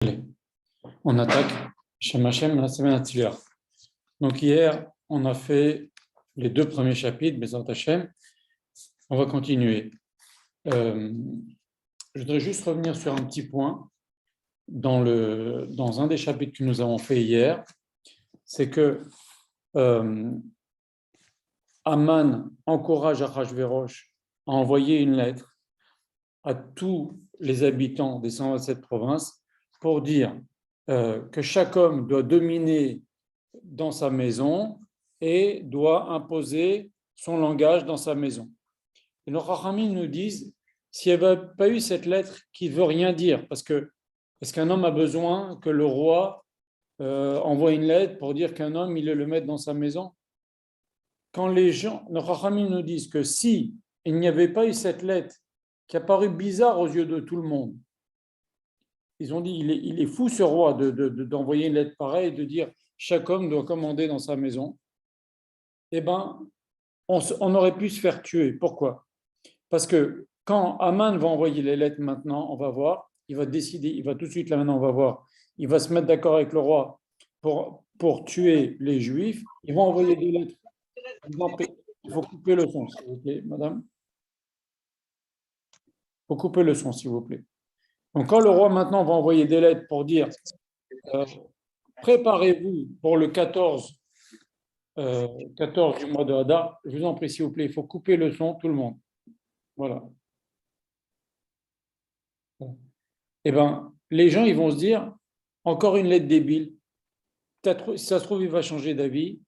Allez, on attaque Shem Hashem la semaine Hatzliach. Donc hier, on a fait les deux premiers chapitres, Bezrat Hashem. On va continuer. Je voudrais juste revenir sur un petit point dans un des chapitres que nous avons fait hier. C'est que Aman encourage Achashverosh à envoyer une lettre à tous les habitants des 127 provinces pour dire que chaque homme doit dominer dans sa maison et doit imposer son langage dans sa maison. Et nos Chachamim nous disent, s'il n'y avait pas eu cette lettre qui ne veut rien dire, parce que est-ce qu'un homme a besoin que le roi envoie une lettre pour dire qu'un homme, il est le maître dans sa maison? Quand les gens, nos Chachamim nous disent que si il n'y avait pas eu cette lettre qui a paru bizarre aux yeux de tout le monde, ils ont dit, il est fou ce roi d'envoyer une lettre pareille, de dire chaque homme doit commander dans sa maison. Eh bien, on aurait pu se faire tuer. Pourquoi? Parce que quand Aman va envoyer les lettres maintenant, on va voir, il va décider, il va tout de suite là maintenant, on va voir, il va se mettre d'accord avec le roi pour tuer les Juifs. Ils vont envoyer des lettres. Il faut couper le son, s'il vous plaît, madame. Il faut couper le son, s'il vous plaît. Donc, quand le roi maintenant va envoyer des lettres pour dire préparez-vous pour le 14 du mois de Hadar, je vous en prie, s'il vous plaît, il faut couper le son, tout le monde. Voilà. Eh bien, les gens, ils vont se dire encore une lettre débile. Peut-être, si ça se trouve, il va changer d'avis.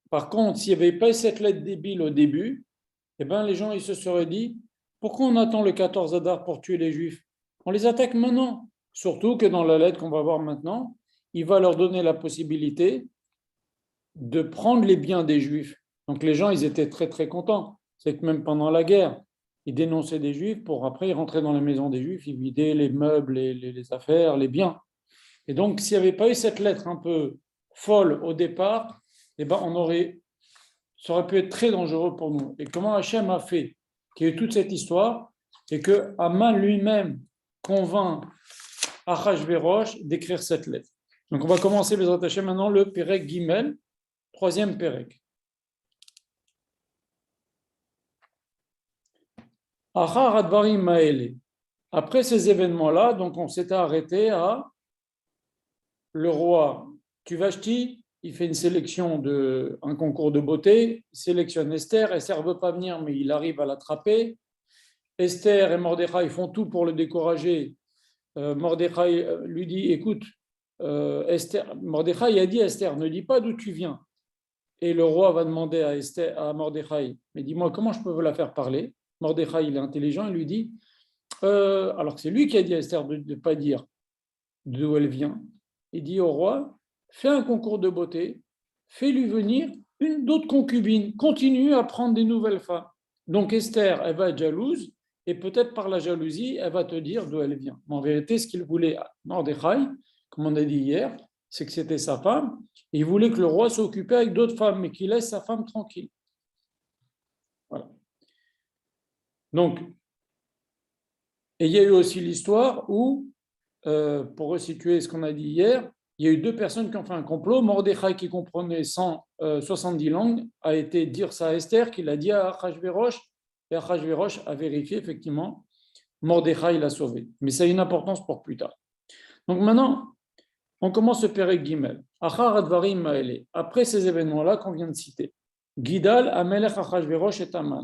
Par contre, s'il n'y avait pas cette lettre débile au début, eh bien, les gens, ils se seraient dit pourquoi on attend le 14 Hadar pour tuer les Juifs? On les attaque maintenant. Surtout que dans la lettre qu'on va voir maintenant, il va leur donner la possibilité de prendre les biens des Juifs. Donc les gens, ils étaient très, très contents. C'est que même pendant la guerre, ils dénonçaient des Juifs pour après, ils rentraient dans les maisons des Juifs, ils vidaient les meubles, les affaires, les biens. Et donc, s'il n'y avait pas eu cette lettre un peu folle au départ, eh ben, ça aurait pu être très dangereux pour nous. Et comment Hachem a fait qu'il y ait eu toute cette histoire et que Haman lui-même convainc Achashverosh d'écrire cette lettre. Donc, on va commencer, Bezrat Hashem, maintenant le Perek Gimel, troisième Perek. Après ces événements-là, donc on s'était arrêté à le roi Tuvashti, il fait une sélection un concours de beauté, il sélectionne Esther. Esther ne veut pas venir, mais il arrive à l'attraper. Esther et Mordechai font tout pour le décourager. Mordechai lui dit, écoute, Mordechai a dit à Esther, ne dis pas d'où tu viens. Et le roi va demander à Mordechai, mais dis-moi, comment je peux la faire parler? Mordechai, il est intelligent, il lui dit, alors que c'est lui qui a dit à Esther de ne pas dire d'où elle vient. Il dit au roi, fais un concours de beauté, fais-lui venir d'autres concubines, continue à prendre des nouvelles femmes. Donc Esther, elle va être jalouse, et peut-être par la jalousie, elle va te dire d'où elle vient. Mais en vérité, ce qu'il voulait à Mordechai, comme on a dit hier, c'est que c'était sa femme, et il voulait que le roi s'occupe avec d'autres femmes, mais qu'il laisse sa femme tranquille. Voilà. Donc, et il y a eu aussi l'histoire où, pour resituer ce qu'on a dit hier, il y a eu deux personnes qui ont fait un complot. Mordechai, qui comprenait 170 langues, a été dire ça à Esther, qui l'a dit à Achashverosh, et Achashverosh a vérifié, effectivement, Mordechai l'a sauvé. Mais ça a une importance pour plus tard. Donc maintenant, on commence ce Perek Gimel. Après ces événements-là qu'on vient de citer, Gidal, Amelech, Achashverosh et Aman.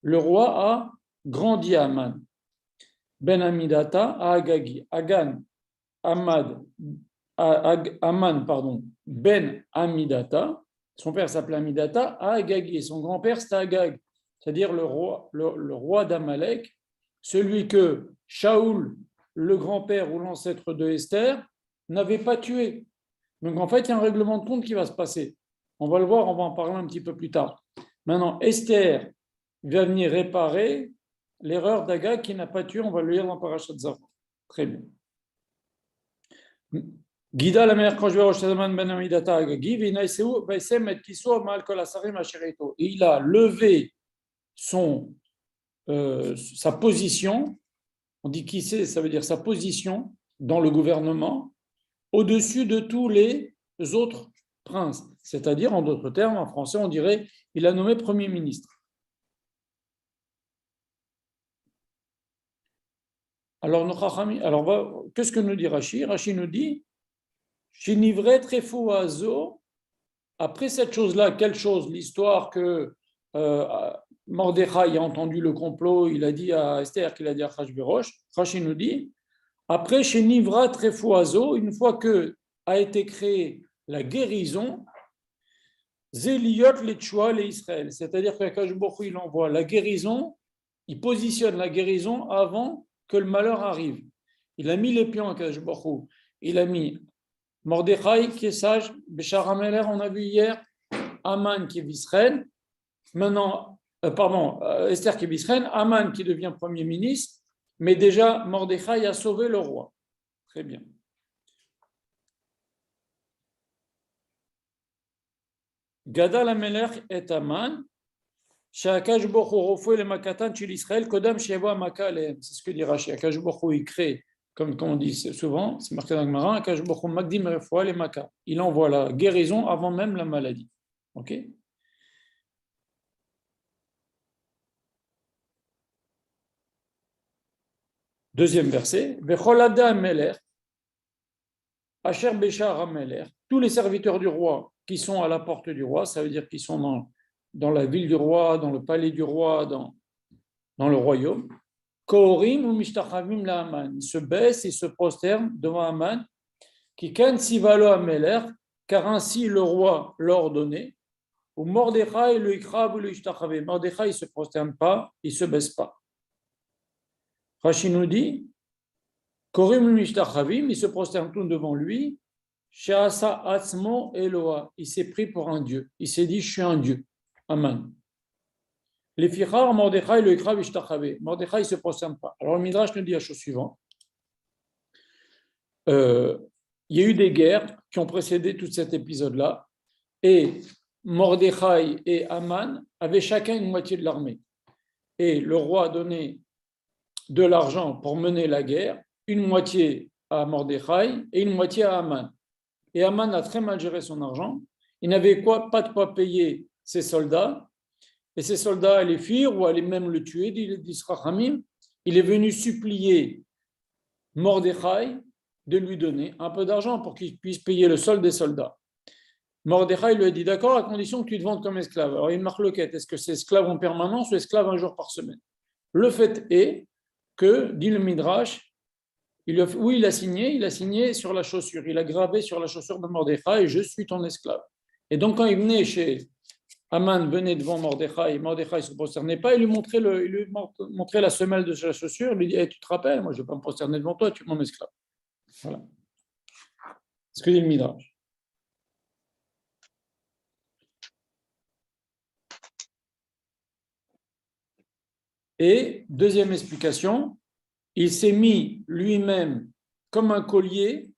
Le roi a grandi à Aman. Ben Amidata à Agagi. Aman, Ben Amidata, son père s'appelait Amidata, à Agagi, et son grand-père c'était Agag, c'est-à-dire le roi d'Amalek, celui que Shaoul, le grand-père ou l'ancêtre de Esther, n'avait pas tué. Donc en fait, il y a un règlement de compte qui va se passer. On va le voir, on va en parler un petit peu plus tard. Maintenant, Esther va venir réparer l'erreur d'Agag qui n'a pas tué, on va le lire dans Parashat Zahor. Très bien. Guida la mère ben Amidata Agagi, et il a levé sa position. On dit qui c'est, ça veut dire sa position dans le gouvernement au-dessus de tous les autres princes. C'est-à-dire, en d'autres termes, en français, on dirait il a nommé Premier ministre. Alors, qu'est-ce que nous dit Rashi? Rashi nous dit Shinivret Refuazo. Après cette chose-là, quelle chose? L'histoire que Mordechai a entendu le complot, il a dit à Esther qu'il a dit à Achashverosh. Rashi nous dit après, chez Nivrat Refuazo, une fois que a été créée la guérison, Zéliot Letchoua les Israël, c'est-à-dire qu'Akash Baruch il envoie la guérison, il positionne la guérison avant que le malheur arrive. Il a mis les pions à Akash Baruch, il a mis Mordechai qui est sage, Béchar Ameler, on a vu hier, Aman qui est Israël, maintenant, Esther qui est Israël, Aman qui devient Premier ministre, mais déjà Mordechai a sauvé le roi. Très bien. Gadal Amelech et Aman, Shakash Borou Rofou le Makatan chez l'Israël, Kodam Shewa Makale. C'est ce que dit Rashi. Akash Borou il crée, comme on dit souvent, c'est marqué dans le Gemara, Akash Borou Magdim Refoua le Maka. Il envoie la guérison avant même la maladie. Ok? Deuxième verset. Vecholada Amelech, Asher Béchar Amelech, tous les serviteurs du roi qui sont à la porte du roi, ça veut dire qu'ils sont dans la ville du roi, dans le palais du roi, dans le royaume. Korim ou Mishtachavim la Aman. Ils se baissent et se prosternent devant Aman, qui kan sivalo Amelech, car ainsi le roi l'a ordonné. Ou Mordechai le ikrav ou le ishtachavim. Mordechai ne se prosterne pas, il ne se baisse pas. Rashi nous dit Korim ou Mishtachavim, ils se prosternent tous devant lui. Sheasa Atzmo Eloa, il s'est pris pour un dieu. Il s'est dit, je suis un dieu. Aman. Les fichar, Mordechai, le ikrav, ishtachavé. Mordechai ne se prosterne pas. Alors le Midrash nous dit la chose suivante. Il y a eu des guerres qui ont précédé tout cet épisode-là. Et Mordechai et Aman avaient chacun une moitié de l'armée. Et le roi a donné de l'argent pour mener la guerre, une moitié à Mordechai et une moitié à Aman. Et Aman a très mal géré son argent. Il n'avait pas de quoi payer ses soldats. Et ces soldats allaient fuir ou allaient même le tuer, dit Rachamim. Il est venu supplier Mordechai de lui donner un peu d'argent pour qu'il puisse payer le solde des soldats. Mordechai lui a dit d'accord, à condition que tu te vendes comme esclave. Alors il marque le quête, est-ce que c'est esclave en permanence ou esclave un jour par semaine? Le fait est que, dit le Midrash, il a signé sur la chaussure, il a gravé sur la chaussure de Mordechai, je suis ton esclave. Et donc quand il venait chez Aman, venait devant Mordechai, Mordechai ne se prosternait pas, il lui montrait la semelle de sa chaussure, il lui dit hey, tu te rappelles, moi je ne vais pas me prosterner devant toi, tu es mon esclave. Voilà. C'est ce que dit le Midrash. Et deuxième explication, il s'est mis lui-même comme un collier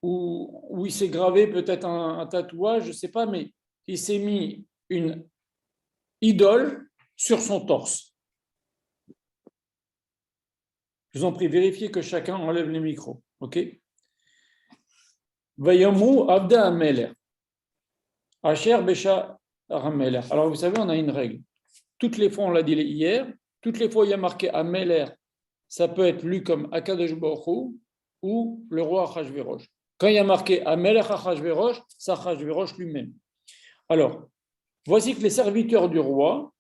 où il s'est gravé peut-être un tatouage, je ne sais pas, mais il s'est mis une idole sur son torse. Je vous en prie, vérifiez que chacun enlève les micros. Ok? Vayamu Abda Ameler. Asher Besha Ameler. Alors vous savez, on a une règle. Toutes les fois, on l'a dit hier, toutes les fois il y a marqué Ameler, ça peut être lu comme Akadosh Baruch Hu ou le roi Achashverosh. Quand il y a marqué Ameler Achashverosh, c'est Achashverosh lui-même. Alors, voici que les serviteurs du roi,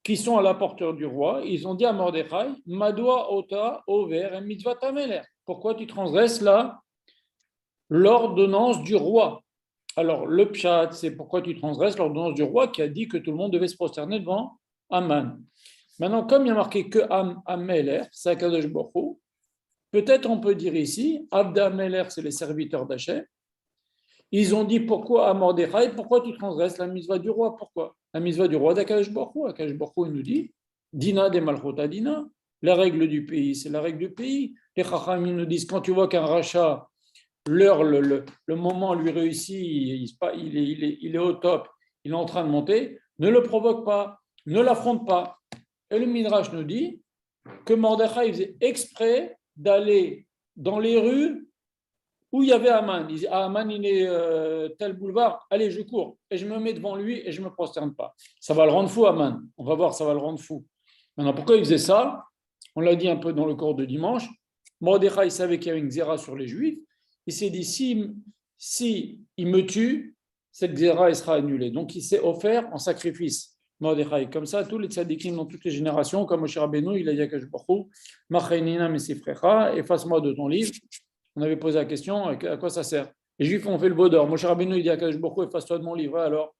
qui sont à la porte du roi, ils ont dit à Mordechai, Madoua ota over et mitzvat Ameler. Pourquoi tu transgresses là l'ordonnance du roi? Alors, le pshat, c'est pourquoi tu transgresses l'ordonnance du roi qui a dit que tout le monde devait se prosterner devant Aman. Maintenant, comme il y a marqué que Ameler, c'est Akadosh Baruch Hu, peut-être on peut dire ici, Abda Ameler, c'est les serviteurs d'Hachem. Ils ont dit pourquoi à Mordechai, pourquoi tu transgresses la mitzvah du roi? Pourquoi? La mitzvah du roi d'Akadosh Baruch Hu. Akadosh Baruch Hu nous dit, Dina de Malchota Dina, la règle du pays, c'est la règle du pays. Les Chachamim nous disent, quand tu vois qu'un rachat, le moment lui réussit, il est au top, il est en train de monter, ne le provoque pas, ne l'affronte pas. Et le Midrash nous dit que Mordechai faisait exprès d'aller dans les rues où il y avait Aman. Il dit, ah, Aman, il est tel boulevard, allez, je cours. Et je me mets devant lui et je ne me prosterne pas. Ça va le rendre fou, Aman. On va voir, ça va le rendre fou. Maintenant, pourquoi il faisait ça? On l'a dit un peu dans le cours de dimanche. Mordechai savait qu'il y avait une xéra sur les Juifs. Il s'est dit, si il me tue, cette xéra sera annulée. Donc, il s'est offert en sacrifice. Mordechai, comme ça, tous les tzadikim dans toutes les générations, comme Moshe Rabbeinu, il a dit à Kadosh Baruch Hu, Machenina Mesifrecha, efface-moi de ton livre. On avait posé la question, à quoi ça sert? Les Juifs ont fait le vaudor. Moshe Rabbeinu, il dit à Kadosh Baruch Hu, efface-toi de mon livre. Alors,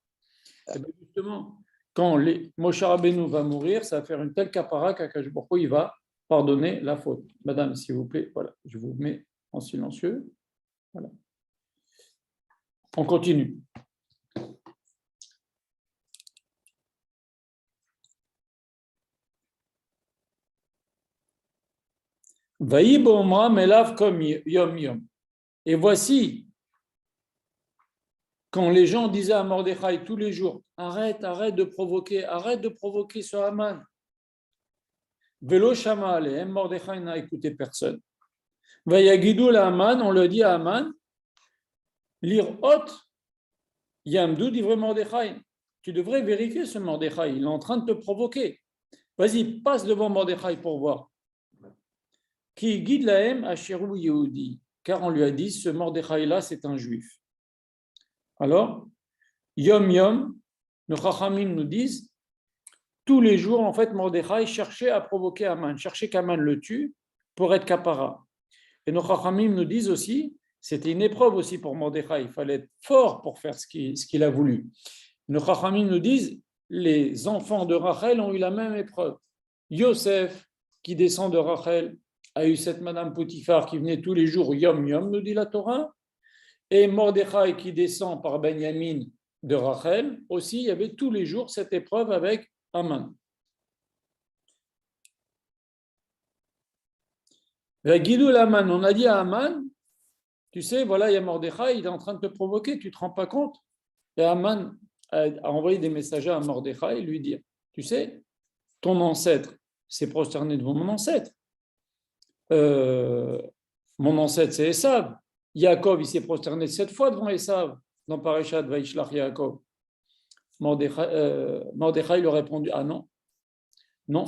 et bien justement, quand Moshe Rabbeinu va mourir, ça va faire une telle capara qu'Akadosh Baruch Hu, il va pardonner la faute. Madame, s'il vous plaît, voilà, je vous mets en silencieux. Voilà. On continue. Vaïb Omra Melav comme Yom Yom. Et voici, quand les gens disaient à Mordechai tous les jours, arrête de provoquer ce Haman. Velo Shama Alehem, Mordechai n'a écouté personne. Vayagidou la Haman, on le dit à Haman, lire hot, Yamdou dit Mordechai. Tu devrais vérifier ce Mordechai, il est en train de te provoquer. Vas-y, passe devant Mordechai pour voir. Qui guide la haine à Shirou Yehudi, car on lui a dit, ce Mordechai-là, c'est un juif. Alors, Yom Yom, nos Chachamim nous disent, tous les jours, en fait, Mordechai cherchait à provoquer Aman, cherchait qu'Aman le tue pour être capara. Et nos Chachamim nous disent aussi, c'était une épreuve aussi pour Mordechai, il fallait être fort pour faire ce qu'il a voulu. Nos Chachamim nous disent, les enfants de Rachel ont eu la même épreuve. Yosef, qui descend de Rachel, a eu cette Madame Potiphar qui venait tous les jours, Yom Yom, nous dit la Torah. Et Mordechai qui descend par Benjamin de Rachel, aussi, il y avait tous les jours cette épreuve avec Aman. Guidou l'Aman, on a dit à Aman, tu sais, voilà, il y a Mordechai, il est en train de te provoquer, tu ne te rends pas compte? Et Aman a envoyé des messagers à Mordechai, lui dire, tu sais, ton ancêtre s'est prosterné devant mon ancêtre. Mon ancêtre, c'est Esav. Yaakov, il s'est prosterné 7 fois devant Esav, dans Parashat Vaishlach Yaakov. Mordechai lui a répondu, ah non, non,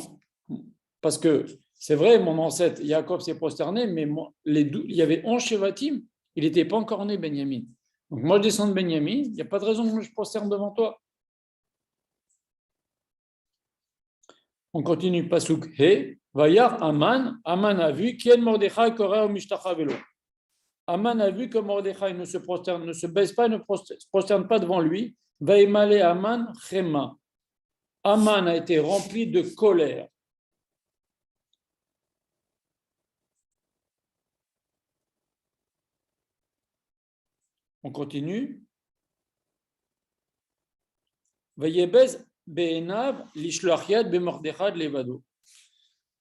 parce que c'est vrai, mon ancêtre, Yaakov s'est prosterné, mais il y avait 11 Shevatim, il n'était pas encore né, Benjamin. Donc moi, je descends de Benjamin, il n'y a pas de raison que je prosterne devant toi. On continue, Pasuk He, Vayar Aman, Aman a vu, Kien Mordechai Korah Mishtacha Velo. Aman a vu que Mordechai ne se prosterne, ne se baisse pas, ne se prosterne pas devant lui. Vaimale Aman Chema. Aman a été rempli de colère. On continue. Vayebez Be'enav Lishloach Yad Be'Mordechai Levado.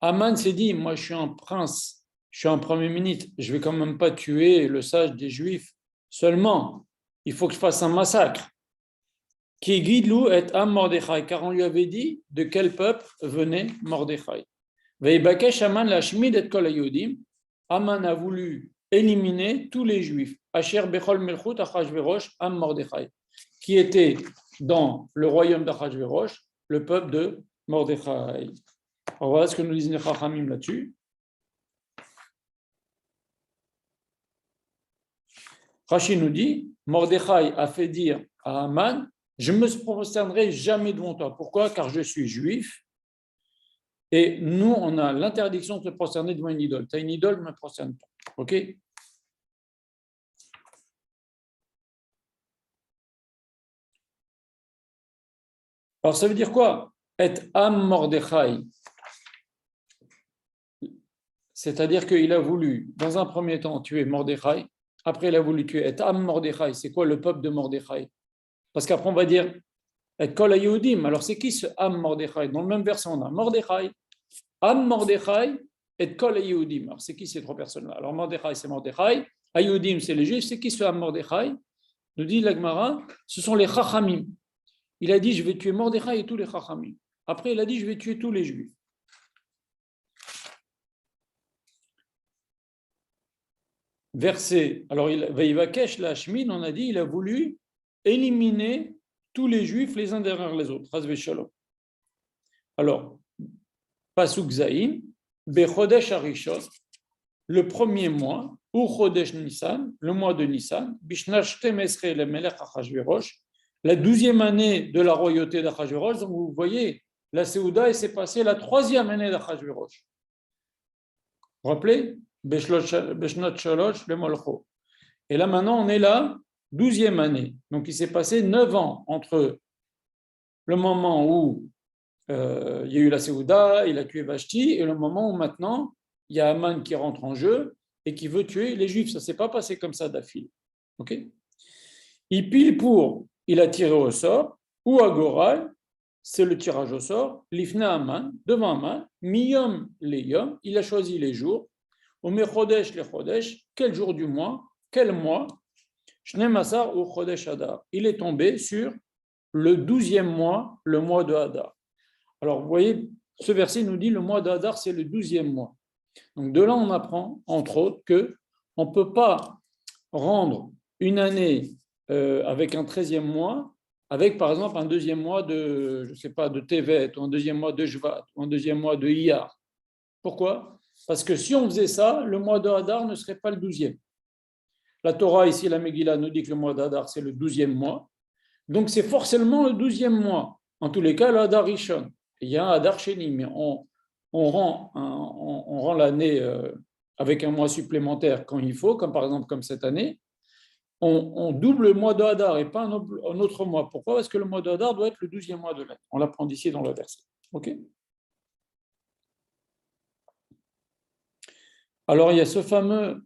Aman s'est dit, moi je suis un prince, je suis un premier ministre, je ne vais quand même pas tuer le sage des Juifs seulement, il faut que je fasse un massacre. Qui guide Lou et Am Mordechai, car on lui avait dit de quel peuple venait Mordechai. Veibakesh Aman Lashmid et Kol Hayodim. Aman a voulu éliminer tous les Juifs. Asher Bechol Melchut Achashverosh Am Mordechai, qui était dans le royaume d'Achashverosh, le peuple de Mordechai. Alors voilà ce que nous disent les Chachamim là-dessus. Rashi nous dit, Mordechai a fait dire à Aman, je ne me prosternerai jamais devant toi. Pourquoi? Car je suis juif. Et nous, on a l'interdiction de se prosterner devant une idole. Tu as une idole, ne me prosterne pas. OK? Alors ça veut dire quoi? Et Am Mordechai. C'est-à-dire qu'il a voulu, dans un premier temps, tuer Mordechai. Après, il a voulu tuer Et Am Mordechai. C'est quoi le peuple de Mordechai? Parce qu'après, on va dire Et Kol Hayodim. Alors, c'est qui ce Am Mordechai? Dans le même verset, on a Mordechai, Am Mordechai et Kol Hayodim. Alors, c'est qui ces trois personnes-là? Alors, Mordechai, c'est Mordechai. Hayodim, c'est les Juifs. C'est qui ce Am Mordechai? Nous dit la Gemara, ce sont les Chachamim. Il a dit, je vais tuer Mordechai et tous les Chachamim. Après, il a dit, je vais tuer tous les Juifs. versé. Alors, Vaïvakesh, la Shmin, on a dit, il a voulu éliminer tous les juifs les uns derrière les autres. Chas v'shalom. Alors, Pasuk Zayin, Bechodesh Arishon, le premier mois, ou Chodesh Nissan, le mois de Nissan, Bishnash Temesre le Melech Achashverosh, la 12e année de la royauté d'Achashverosh. Donc, vous voyez, la Séouda, s'est passée la 3e année d'Achashverosh. Vous vous rappelez Beshnot Shalosh le Molcho. Et là, maintenant, on est la 12e année. Donc, il s'est passé 9 ans entre le moment où il y a eu la Séouda, il a tué Vashti, et le moment où maintenant, il y a Aman qui rentre en jeu et qui veut tuer les Juifs. Ça ne s'est pas passé comme ça d'affilée. Okay, il pile pour, il a tiré au sort, ou à Goral, c'est le tirage au sort, l'Ifna Aman, devant Aman, Miyom les Yom, il a choisi les jours, au Mechodesh les Chodesh, quel jour du mois, quel mois, Shnemasar ou Chodesh Hadar. Il est tombé sur le 12e mois, le mois de Hadar. Alors, vous voyez, ce verset nous dit le mois d'Adar, c'est le 12e mois. Donc, de là, on apprend, entre autres, qu'on ne peut pas rendre une année avec un 13e mois, avec, par exemple, un deuxième mois de, je sais pas, de Tevet, ou un deuxième mois de Jvat, ou un deuxième mois de Iyar. Pourquoi ? Parce que si on faisait ça, le mois de Hadar ne serait pas le 12e. La Torah, ici, la Megillah, nous dit que le mois d'Adar, c'est le 12e mois. Donc, c'est forcément le 12e mois. En tous les cas, le Hadar Rishon. Il y a un Hadar Sheni, mais on rend l'année avec un mois supplémentaire quand il faut, comme par exemple comme cette année. On double le mois de Hadar et pas un autre mois. Pourquoi ? Parce que le mois de Hadar doit être le 12e mois de l'année. On l'apprend d'ici dans le verset. OK ? Alors, il y a ce fameux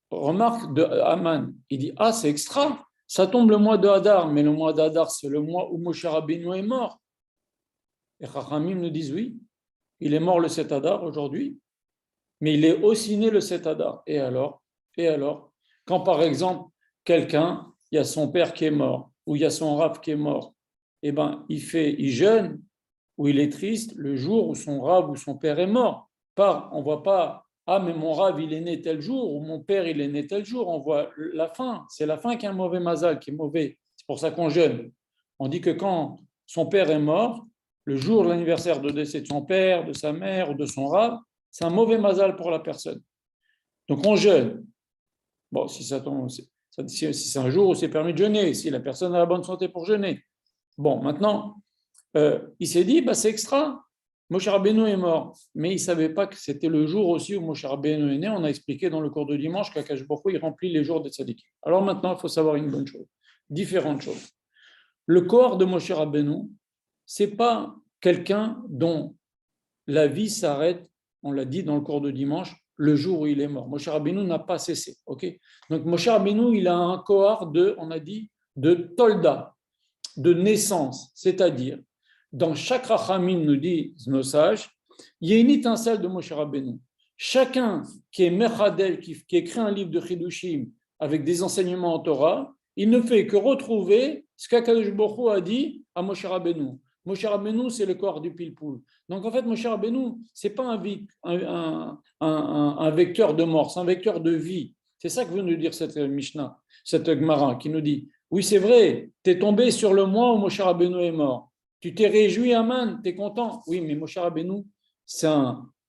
remarque de Haman. Il dit, ah, c'est extra, ça tombe le mois de Hadar, mais le mois d'Hadar, c'est le mois où Moshe Rabbeinu est mort. Et Chachamim nous disent, oui, il est mort le 7 Hadar aujourd'hui, mais il est aussi né le 7 Hadar. Et alors, quand par exemple, quelqu'un, il y a son père qui est mort, ou il y a son rav qui est mort, eh ben, il jeûne, ou il est triste le jour où son rav ou son père est mort. On ne voit pas, ah, mais mon rav, il est né tel jour, ou mon père, il est né tel jour. On voit la fin. C'est la fin qui est un mauvais mazal, qui est mauvais. C'est pour ça qu'on jeûne. On dit que quand son père est mort, le jour de l'anniversaire de décès de son père, de sa mère ou de son rav, c'est un mauvais mazal pour la personne. Donc on jeûne. Bon, si ça tombe, si c'est un jour où c'est permis de jeûner, si la personne a la bonne santé pour jeûner. Bon, maintenant, il s'est dit, bah, c'est extra. Moshe Rabbeinu est mort, mais il ne savait pas que c'était le jour aussi où Moshe Rabbeinu est né. On a expliqué dans le cours de dimanche qu'Akash Baruch Hu, il remplit les jours des tzadikim. Alors maintenant, il faut savoir une bonne chose, différentes choses. Le corps de Moshe Rabbeinu, ce n'est pas quelqu'un dont la vie s'arrête, on l'a dit dans le cours de dimanche, le jour où il est mort. Moshe Rabbeinu n'a pas cessé. Okay, donc Moshe Rabbeinu, il a un corps de, on a dit, de tolda, de naissance, c'est-à-dire, dans chaque rachamim, nous disent nos sages, il y a une étincelle de Moshe Rabbeinu. Chacun qui est mechadel, qui écrit un livre de Chidushim avec des enseignements en Torah, il ne fait que retrouver ce qu'Akadosh Baruch Hu a dit à Moshe Rabbeinu. Moshe Rabbeinu, c'est le corps du pilpoul. Donc en fait, Moshe Rabbeinu, ce n'est pas un vecteur de mort, c'est un vecteur de vie. C'est ça que veut nous dire cette Mishnah, cette Gemara, qui nous dit, oui, c'est vrai, tu es tombé sur le mois où Moshe Rabbeinu est mort. Tu t'es réjoui, Aman, tu es content. Oui, mais Moshe Rabbeinu,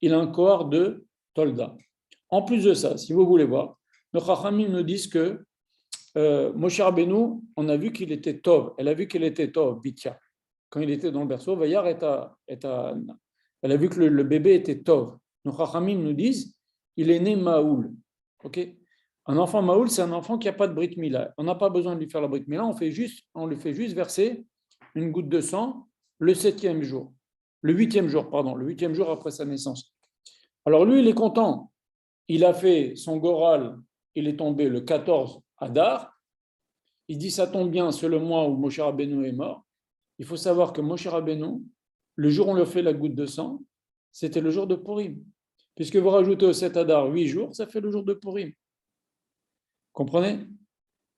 il a un corps de Tolda. En plus de ça, si vous voulez voir, nos Chachamim nous disent que Moshe Rabbeinu, on a vu qu'il était Tov. Elle a vu qu'il était Tov, Bitya. Quand il était dans le berceau, Vayar elle a vu que le bébé était Tov. Nos Chachamim nous disent, il est né Maoul. Ok, un enfant Maoul, c'est un enfant qui n'a pas de Brit Mila. On n'a pas besoin de lui faire la Brit Mila, on lui fait juste verser une goutte de sang le 7e jour. Le 8e jour, pardon, le 8e jour après sa naissance. Alors lui, il est content. Il a fait son Goral, il est tombé le 14 Hadar. Il dit, ça tombe bien, c'est le mois où Moshe Rabbeinu est mort. Il faut savoir que Moshe Rabbeinu, le jour où on lui fait la goutte de sang, c'était le jour de Purim. Puisque vous rajoutez au 7 Hadar 8 jours, ça fait le jour de Purim. Comprenez ?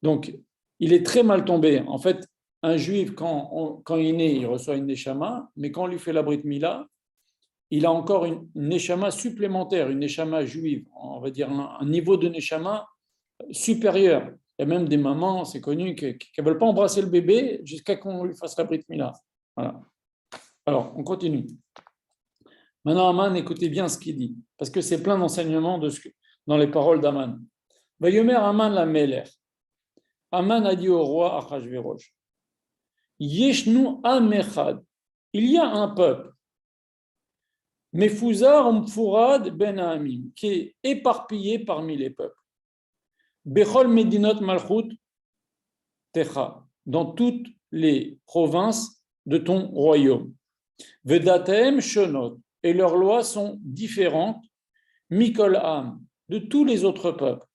Donc, il est très mal tombé. En fait, un juif, quand il est né, il reçoit une neshama, mais quand on lui fait la Brit Mila, il a encore une neshama supplémentaire, une neshama juive, on va dire un niveau de neshama supérieur. Il y a même des mamans, c'est connu, qui ne veulent pas embrasser le bébé jusqu'à qu'on lui fasse la brit mila. Voilà. Alors, on continue. Maintenant, Aman, écoutez bien ce qu'il dit, parce que c'est plein d'enseignements dans les paroles d'Aman. Vayomer Aman la Meler. Aman a dit au roi Achashverosh, Yeshnu Am Echad. Il y a un peuple, Mefuzar Mfurad Ben Amim, qui est éparpillé parmi les peuples. Bechol Medinot Malchut Techa, dans toutes les provinces de ton royaume. Vedatem Shonot, et leurs lois sont différentes, Mikol Am, de tous les autres peuples.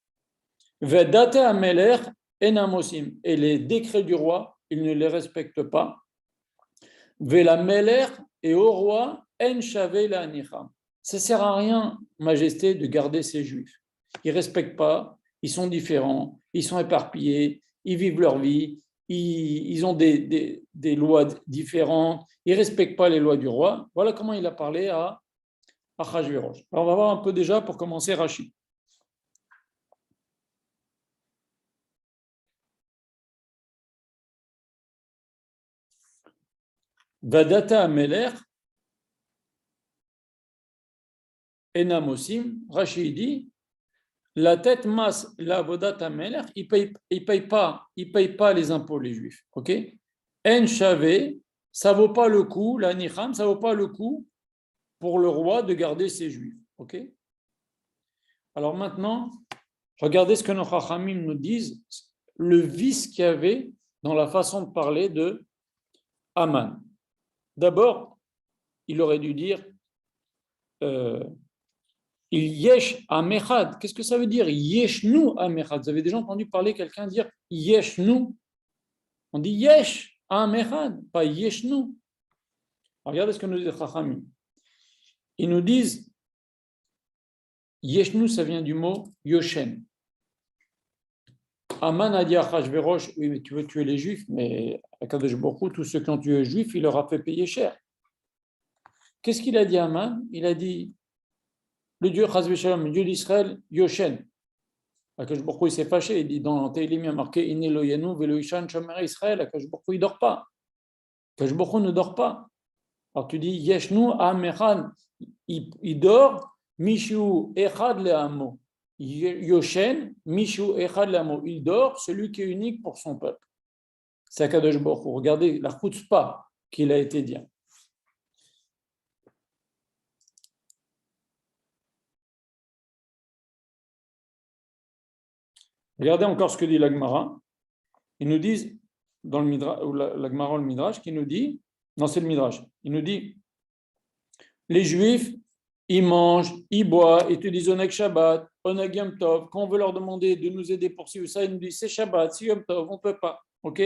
Vedate Ameler Enamosim, et les décrets du roi, ils ne les respectent pas. Vela Meler, et au roi, En Shave la Nicham. Ça ne sert à rien, majesté, de garder ces juifs. Ils ne respectent pas, ils sont différents, ils sont éparpillés, ils vivent leur vie, ils ont des lois différentes, ils ne respectent pas les lois du roi. Voilà comment il a parlé à Achashverosh. Alors on va voir un peu déjà pour commencer Rashi. Vadata Ameler, Enamosim, Rashi dit, la tête masse, la vodata Ameler, ils payent pas les impôts, les juifs. Ok? En Shavé, ça vaut pas le coup, la Nicham, ça vaut pas le coup pour le roi de garder ses juifs. Ok? Alors maintenant, regardez ce que nos Chachamim nous disent, le vice qu'il y avait dans la façon de parler de Aman. D'abord, il aurait dû dire il yesh amechad. Qu'est-ce que ça veut dire yeshnu amechad? Vous avez déjà entendu parler quelqu'un dire yeshnu? On dit yesh amechad, pas yeshnu. Regardez ce que nous dit Chachamim. Ils nous disent yeshnu, ça vient du mot yoshen. Aman a dit à Achashverosh, oui, mais tu veux tuer les juifs, mais Akadosh Baruch Hu, tous ceux qui ont tué les juifs, il leur a fait payer cher. Qu'est-ce qu'il a dit à Aman? Il a dit le Dieu Chazvé Shalom, le Dieu d'Israël, Yoshen. Akadosh Baruch Hu, il s'est fâché, il dit dans Teilim, il y a marqué Iné lo yanu velo ishan shomer Israël. Akadosh Baruch Hu, il ne dort pas. Akadosh Baruch Hu ne dort pas. Alors tu dis Yeshnu Amechan, il dort, Mishu Echad Le'amo. Yoshen, Mishu Echad Le'amo. Il dort, celui qui est unique pour son peuple. C'est Akadosh Baruch Hu. Regardez la chutzpah qu'il a été dit. Regardez encore ce que dit l'Agmara. Ils nous disent, dans le Midrash, ou l'Agmara, le Midrash, qui nous dit, non, c'est le Midrash, il nous dit, les Juifs, ils mangent, ils boivent, ils te disent Oneg Shabbat, Oneg Yom Tov. Quand on veut leur demander de nous aider pour ci ou ça, ils nous disent c'est Shabbat, c'est Yom Tov, on ne peut pas. Ok?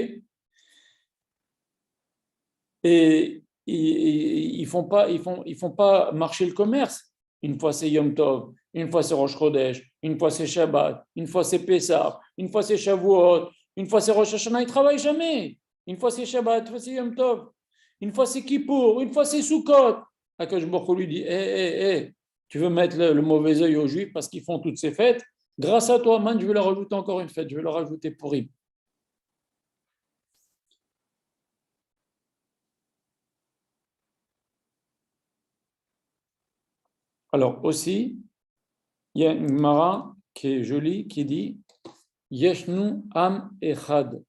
Et ils ne font pas marcher le commerce. Une fois c'est Yom Tov, une fois c'est Rosh Chodesh, une fois c'est Shabbat, une fois c'est Pessah, une fois c'est Shavuot, une fois c'est Rosh Hashanah, ils ne travaillent jamais. Une fois c'est Shabbat, une fois c'est Yom Tov, une fois c'est Kippour, une fois c'est Sukkot. Akadosh Baruch Hu lui dit tu veux mettre le mauvais œil aux Juifs parce qu'ils font toutes ces fêtes. Grâce à toi, man, je vais leur ajouter encore une fête, je vais leur ajouter Purim. Alors aussi, il y a une Mara qui est jolie qui dit Yeshnu Am Echad.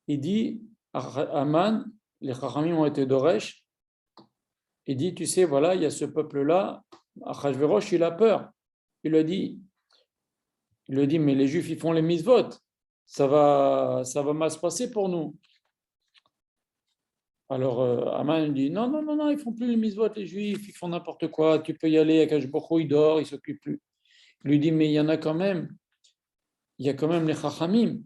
Il dit Aman, les Chachamim ont été d'Oresh. Il dit tu sais, voilà, il y a ce peuple-là, Achashverosh, il a peur. Il lui dit mais les Juifs, ils font les mitzvot. Ça va mal se passer pour nous. Alors, Aman dit non, ils ne font plus les mitzvot, les Juifs, ils font n'importe quoi. Tu peux y aller, Akadosh Baruch Hu, il dort, il ne s'occupe plus. Il lui dit mais il y en a quand même. Il y a quand même les Chachamim.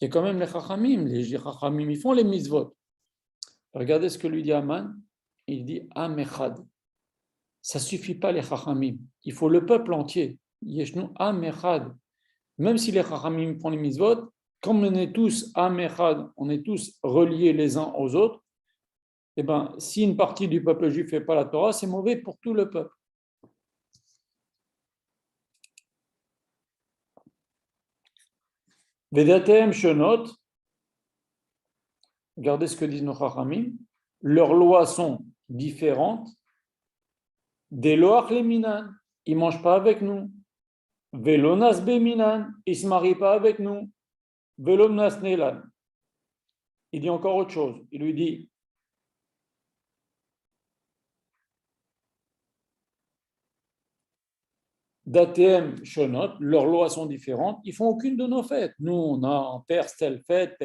Il y a quand même les Chachamim. Les Chachamim, ils font les mitzvot. Regardez ce que lui dit Aman. Il dit Am Echad. Ça ne suffit pas les Chachamim. Il faut le peuple entier. Yeshnu Am Echad. Même si les Chachamim font les mitzvot, comme on est tous Am Echad, on est tous reliés les uns aux autres, eh ben, si une partie du peuple juif ne fait pas la Torah, c'est mauvais pour tout le peuple. Vedatem shonot, regardez ce que disent nos Chachamim, leurs lois sont différentes. Des loach les minan, ils ne mangent pas avec nous. Velonas be minan, ils ne se marient pas avec nous. Velomnas nelan. Il dit encore autre chose. Il lui dit d'ATM Shonot, leurs lois sont différentes, ils font aucune de nos fêtes. Nous, on a en Perse telle fête,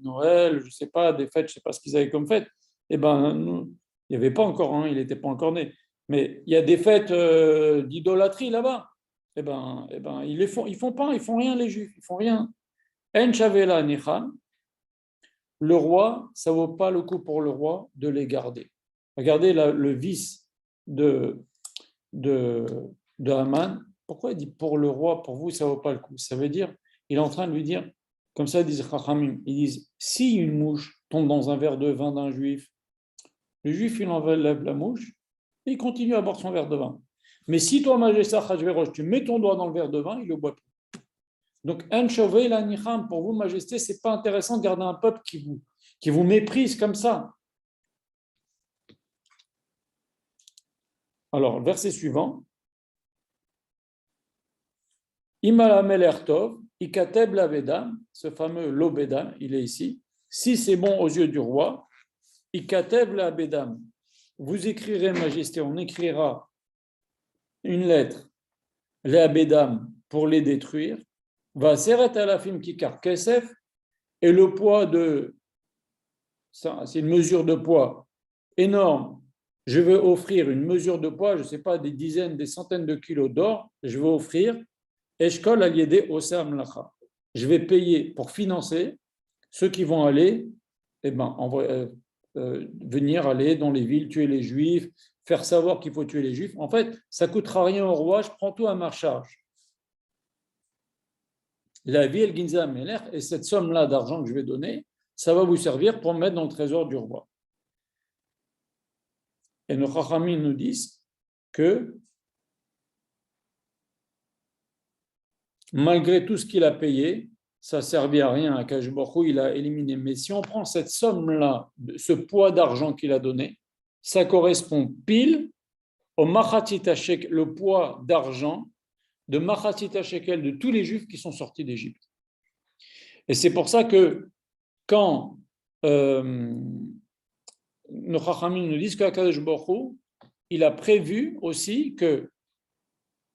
Noël, je ne sais pas, des fêtes, je ne sais pas ce qu'ils avaient comme fête. Eh bien, nous, il n'y avait pas encore, il n'était pas encore né. Mais il y a des fêtes d'idolâtrie là-bas. Ils font pas, ils font rien les Juifs, ils font rien. En Chavela Nichan, le roi, ça ne vaut pas le coup pour le roi de les garder. Regardez le vice de Haman. Pourquoi il dit pour le roi, pour vous, ça ne vaut pas le coup? Ça veut dire, il est en train de lui dire, comme ça, ils disent Chachamim, ils disent, si une mouche tombe dans un verre de vin d'un juif, le juif, il enlève la mouche et il continue à boire son verre de vin. Mais si toi, Majesté Achashverosh, tu mets ton doigt dans le verre de vin, il ne le boit plus. Donc, un chauvet, la nicham, pour vous, Majesté, ce n'est pas intéressant de garder un peuple qui vous méprise comme ça. Alors, verset suivant. Imala Melertov, Ikateb Lavedam, ce fameux Lobedam, il est ici. Si c'est bon aux yeux du roi, Ikateb Lavedam, vous écrirez, Majesté, on écrira une lettre, les Abedam, pour les détruire. Va Seret Alafim Kikar Kesef, et le poids de. Ça, c'est une mesure de poids énorme. Je veux offrir une mesure de poids, je ne sais pas, des dizaines, des centaines de kilos d'or, je veux offrir. Eshkol aliédé osam lacha. Je vais payer pour financer ceux qui vont aller, venir aller dans les villes, tuer les Juifs, faire savoir qu'il faut tuer les Juifs. En fait, ça ne coûtera rien au roi, je prends tout à ma charge. La vie, El Ginza Melech, et cette somme-là d'argent que je vais donner, ça va vous servir pour mettre dans le trésor du roi. Et nos Chachamim nous disent que malgré tout ce qu'il a payé, ça ne servait à rien à Akash Baruch Hu, il a éliminé. Mais si on prend cette somme-là, ce poids d'argent qu'il a donné, ça correspond pile au Machatzit HaShekel, le poids d'argent de Machatzit HaShekel de tous les Juifs qui sont sortis d'Égypte. Et c'est pour ça que quand nos Chachamim nous disent qu'Akash Baruch Hu, il a prévu aussi que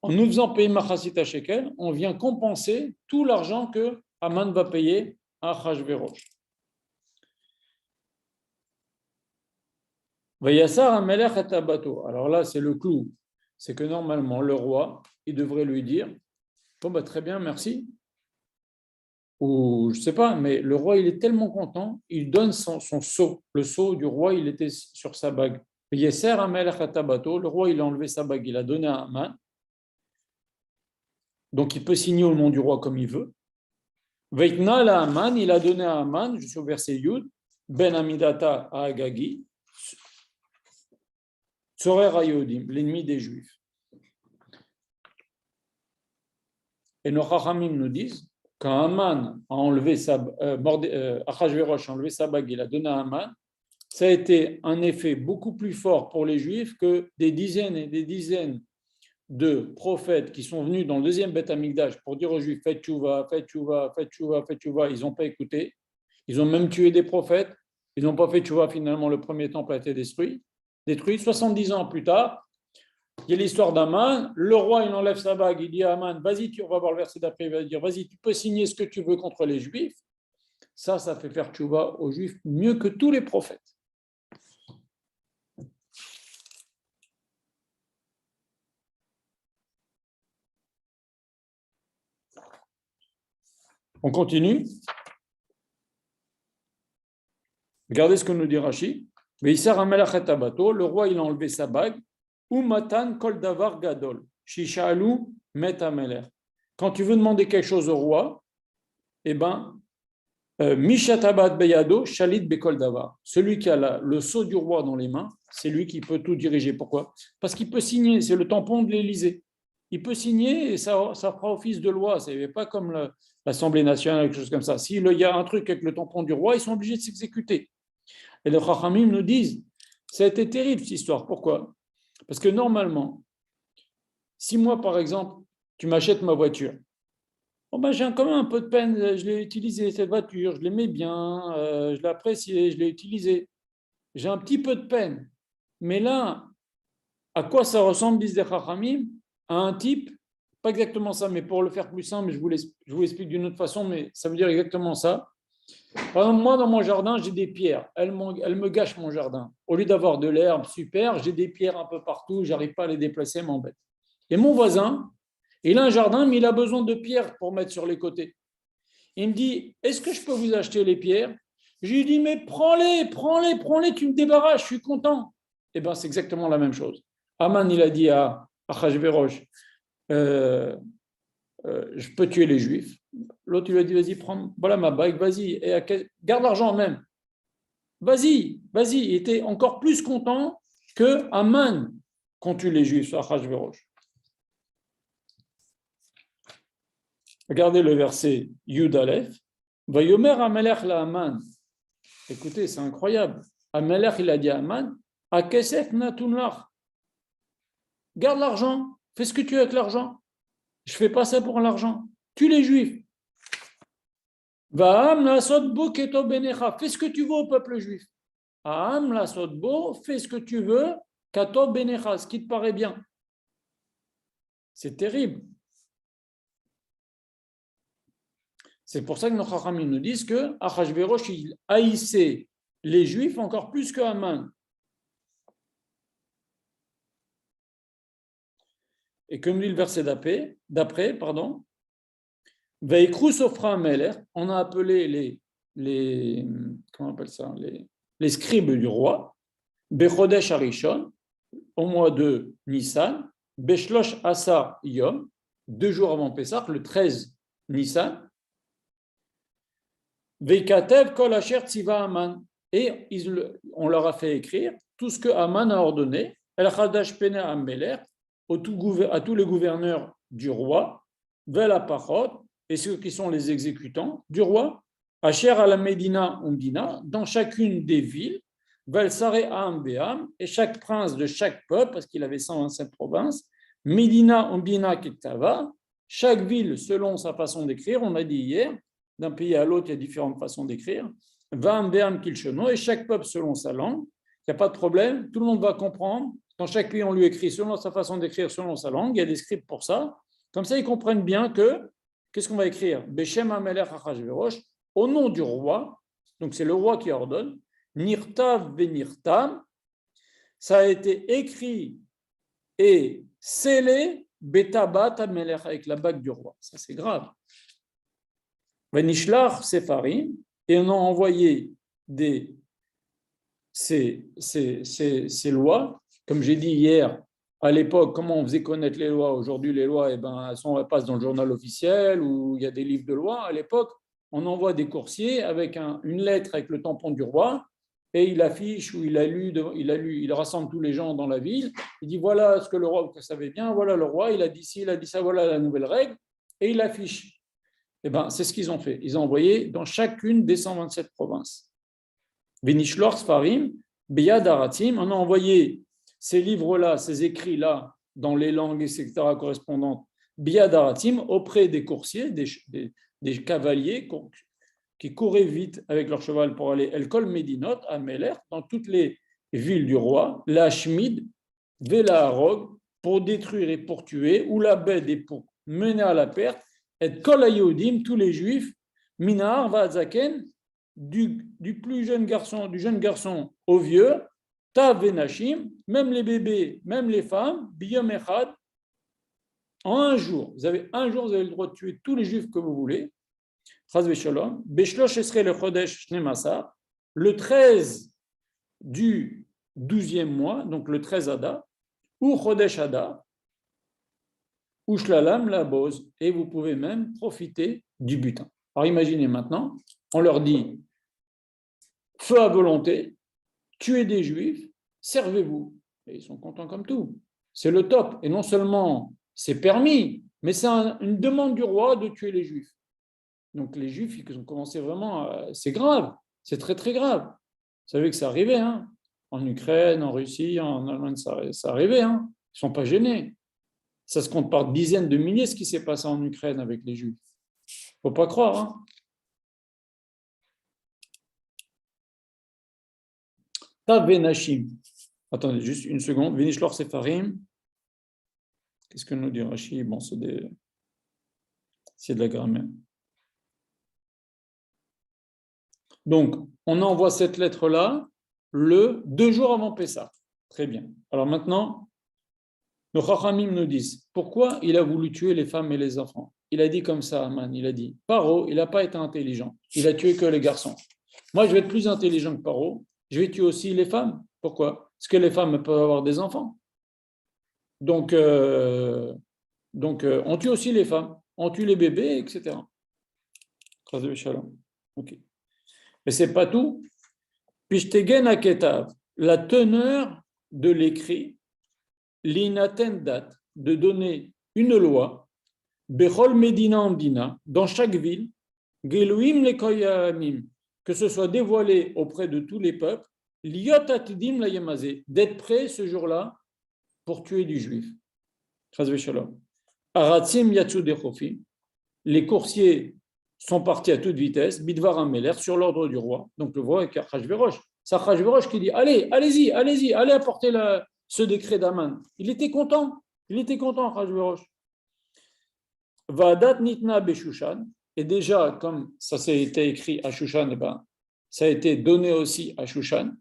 en nous faisant payer Machatzit HaShekel, on vient compenser tout l'argent que Haman va payer à Achashverosh. Vayassar Amelech et Abato. Alors là, c'est le clou. C'est que normalement, le roi, il devrait lui dire bon, très bien, merci. Ou je ne sais pas, mais le roi, il est tellement content, il donne son sceau. Le sceau du roi, il était sur sa bague. Vayassar Amelech et Abato. Le roi, il a enlevé sa bague, il a donné à Haman. Donc, il peut signer au nom du roi comme il veut. Veitna la Haman, il a donné à Haman, je suis au verset Yud, Ben Amidata à Agagi, Tzorer Hayodim, l'ennemi des Juifs. Et nos Chachamim nous disent, quand Haman a enlevé Achashverosh a enlevé sa bague, il a donné à Haman, ça a été un effet beaucoup plus fort pour les Juifs que des dizaines et des dizaines de prophètes qui sont venus dans le deuxième Beth Amikdash pour dire aux Juifs faites tchouva, faites tchouva, faites tchouva, faites tchouva. Ils n'ont pas écouté. Ils ont même tué des prophètes. Ils n'ont pas fait tchouva. Finalement, le premier temple a été détruit. 70 ans plus tard, il y a l'histoire d'Aman. Le roi, il enlève sa bague. Il dit à Aman, vas-y, on va voir le verset d'après. Il va dire, vas-y, tu peux signer ce que tu veux contre les Juifs. Ça fait faire tchouva aux Juifs mieux que tous les prophètes. On continue. Regardez ce que nous dit Rashi. Le roi, il a enlevé sa bague. Umatan kol davar gadol. Shishalu met ameler. Quand tu veux demander quelque chose au roi, Mishatabat beyado, shalit bekol davar. Celui qui a le sceau du roi dans les mains, c'est lui qui peut tout diriger. Pourquoi? Parce qu'il peut signer, c'est le tampon de l'Élysée. Il peut signer et ça fera office de loi. Ce n'est pas comme l'Assemblée nationale, quelque chose comme ça. S'il y a un truc avec le tampon du roi, ils sont obligés de s'exécuter. Et les Chachamim nous disent, ça a été terrible cette histoire. Pourquoi? Parce que normalement, si moi, par exemple, tu m'achètes ma voiture, bon ben, j'ai quand même un peu de peine, je l'ai utilisée, cette voiture, je l'aimais bien, je l'ai appréciée, je l'ai utilisée. J'ai un petit peu de peine. Mais là, à quoi ça ressemble, disent les Chachamim? À un type, pas exactement ça, mais pour le faire plus simple, je vous l'explique d'une autre façon, mais ça veut dire exactement ça. Par exemple, moi, dans mon jardin, j'ai des pierres. Elles me gâchent mon jardin. Au lieu d'avoir de l'herbe, super, j'ai des pierres un peu partout, j'arrive pas à les déplacer, elles m'embêtent. Et mon voisin, il a un jardin, mais il a besoin de pierres pour mettre sur les côtés. Il me dit, est-ce que je peux vous acheter les pierres? Je lui dis, mais prends-les, tu me débarrasses, je suis content. Eh bien, c'est exactement la même chose. Aman, il a dit à Achashverosh, je peux tuer les Juifs. L'autre, il lui a dit, vas-y, prends, voilà ma bague, vas-y, et garde l'argent même. Vas-y. Il était encore plus content que Aman qu'on tue les Juifs, Achashverosh. Regardez le verset Yud Aleph. Vayomer Amelech la Aman. Écoutez, c'est incroyable. Amelech, il a dit à Aman, Akesef natun lach. Garde l'argent, fais ce que tu veux avec l'argent. Je ne fais pas ça pour l'argent. Tue les Juifs. Va'am la sotbo keto benecha. Fais ce que tu veux au peuple juif. Am la sotbo, fais ce que tu veux, kato benecha, ce qui te paraît bien. C'est terrible. C'est pour ça que nos Chachamim nous disent que Achashverosh, il haïssait les Juifs encore plus que Haman. Et comme dit le verset d'après, Veikru Sofra Meler, on a appelé comment on appelle ça, les scribes du roi, Bechodesh Arishon, au mois de Nissan, Beshlosh Asar Yom, 2 jours avant Pessah, le 13 Nissan, Veikatev Kol Asher Tziva Haman. Et on leur a fait écrire tout ce que Haman a ordonné, El Chadash Pene Ameler, à tous les gouverneurs du roi, Vel Apachot, et ceux qui sont les exécutants du roi, Asher à la Medina Undina, dans chacune des villes, Vel Sare Am Beam, et chaque prince de chaque peuple, parce qu'il avait 127 provinces, Medina Undina Kektava, chaque ville selon sa façon d'écrire, on a dit hier, d'un pays à l'autre, il y a différentes façons d'écrire. Vam Beam Kilchono, et chaque peuple selon sa langue. Il n'y a pas de problème, tout le monde va comprendre. Dans chaque pays, on lui écrit selon sa façon d'écrire, selon sa langue. Il y a des scripts pour ça. Comme ça, ils comprennent bien que, qu'est-ce qu'on va écrire? Beshem Amelech Achashverosh, au nom du roi, donc c'est le roi qui ordonne, Nirtav Benirtam, ça a été écrit et scellé Betabat Amelech, avec la bague du roi. Ça, c'est grave. Venishlach Sefarim, et on a envoyé ces lois. Comme j'ai dit hier, à l'époque, comment on faisait connaître les lois? Aujourd'hui, les lois, elles passent dans le journal officiel ou il y a des livres de loi. À l'époque, on envoie des coursiers avec une lettre avec le tampon du roi et il affiche ou il rassemble tous les gens dans la ville. Il dit voilà ce que le roi, vous savez bien, voilà le roi, il a dit ci, il a dit ça, voilà la nouvelle règle, et il affiche. C'est ce qu'ils ont fait. Ils ont envoyé dans chacune des 127 provinces. Venishlor Sfarim, Beyad Aratim, on a envoyé ces livres-là, ces écrits-là, dans les langues, etc., correspondantes, Beyad Aratim, auprès des coursiers, des cavaliers qui couraient vite avec leur cheval pour aller El Kol Medinot, à Meler, dans toutes les villes du roi, la Shmid, Vela Harog, pour détruire et pour tuer, ou la bête et pour mener à la perte, et Kol Ayodim, tous les juifs, Minar Vazaken, du plus jeune garçon, du jeune garçon au vieux, Tav Venashim, même les bébés, même les femmes, Biyom Echad, en un jour. Vous avez le droit de tuer tous les juifs que vous voulez. Chaz v'shalom. Beshlosh esrei le chodesh shnemasar, le 13 du 12e mois, donc le 13 Ada, ou chodesh Ada, ou shlalam la bose, et vous pouvez même profiter du butin. Alors imaginez maintenant, on leur dit feu à volonté, tuez des juifs, servez-vous. Et ils sont contents comme tout. C'est le top. Et non seulement c'est permis, mais c'est une demande du roi de tuer les juifs. Donc les juifs, ils ont commencé vraiment, c'est grave, c'est très très grave. Vous savez que ça arrivait, hein, en Ukraine, en Russie, en Allemagne, ça arrivait, hein. Ils ne sont pas gênés. Ça se compte par dizaines de milliers ce qui s'est passé en Ukraine avec les juifs. Il ne faut pas croire, hein. Tavenashim. Attendez, juste une seconde. Venishlor Sefarim. Qu'est-ce que nous dit Rashi? Bon, c'est de la grammaire. Donc, on envoie cette lettre-là le 2 jours avant Pessah. Très bien. Alors maintenant, nos Chachamim nous disent pourquoi il a voulu tuer les femmes et les enfants. Il a dit comme ça, Aman, il a dit Paro, il n'a pas été intelligent. Il a tué que les garçons. Moi, je vais être plus intelligent que Paro. Je vais tuer aussi les femmes. Pourquoi? Parce que les femmes peuvent avoir des enfants. Donc, on tue aussi les femmes. On tue les bébés, etc. Ok. Mais ce n'est pas tout. Pishtegen aketav, la teneur de l'écrit, l'inatendat, de donner une loi, bechol medina amdina, dans chaque ville, geluim lekoyamim, que ce soit dévoilé auprès de tous les peuples, liot atidim la yamazé, d'être prêt ce jour-là pour tuer du juif. Aratzim yatsu dechofim, les coursiers sont partis à toute vitesse, Bidvar Ameler, sur l'ordre du roi. Donc le roi est Achashverosh. C'est Achashverosh qui dit allez-y, allez apporter ce décret d'Aman. Il était content, Achashverosh. Vadat Nitna Beshushan, et déjà, comme ça s'est été écrit à Shushan, ça a été donné aussi à Shushan.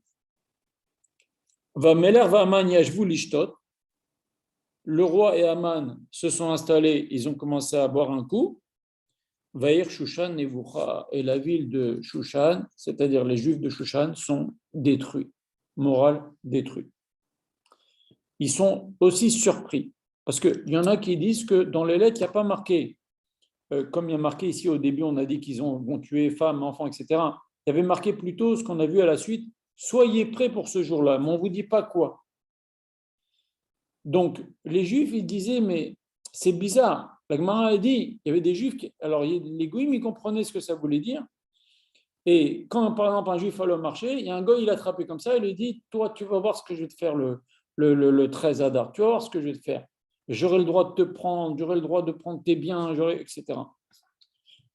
Vameler Vaman Yashvu Lishtot, le roi et Aman se sont installés, ils ont commencé à boire un coup. Vaïr Shushan Nevucha, et la ville de Shushan, c'est-à-dire les Juifs de Shushan, sont détruits, moral détruit. Ils sont aussi surpris, parce qu'il y en a qui disent que dans les lettres, il n'y a pas marqué, comme il y a marqué ici au début, on a dit qu'ils vont tuer femmes, enfants, etc. Il y avait marqué plutôt ce qu'on a vu à la suite, soyez prêts pour ce jour-là, mais on ne vous dit pas quoi. Donc, les Juifs, ils disaient, mais c'est bizarre. La Gemara a dit, il y avait des Juifs, alors les Goïms, ils comprenaient ce que ça voulait dire. Et quand, par exemple, un Juif allait au marché, il y a un Goï, il l'a attrapé comme ça, il lui dit, toi, tu vas voir ce que je vais te faire le 13 Adar, tu vas voir ce que je vais te faire. J'aurai le droit de te prendre, j'aurai le droit de prendre tes biens, etc.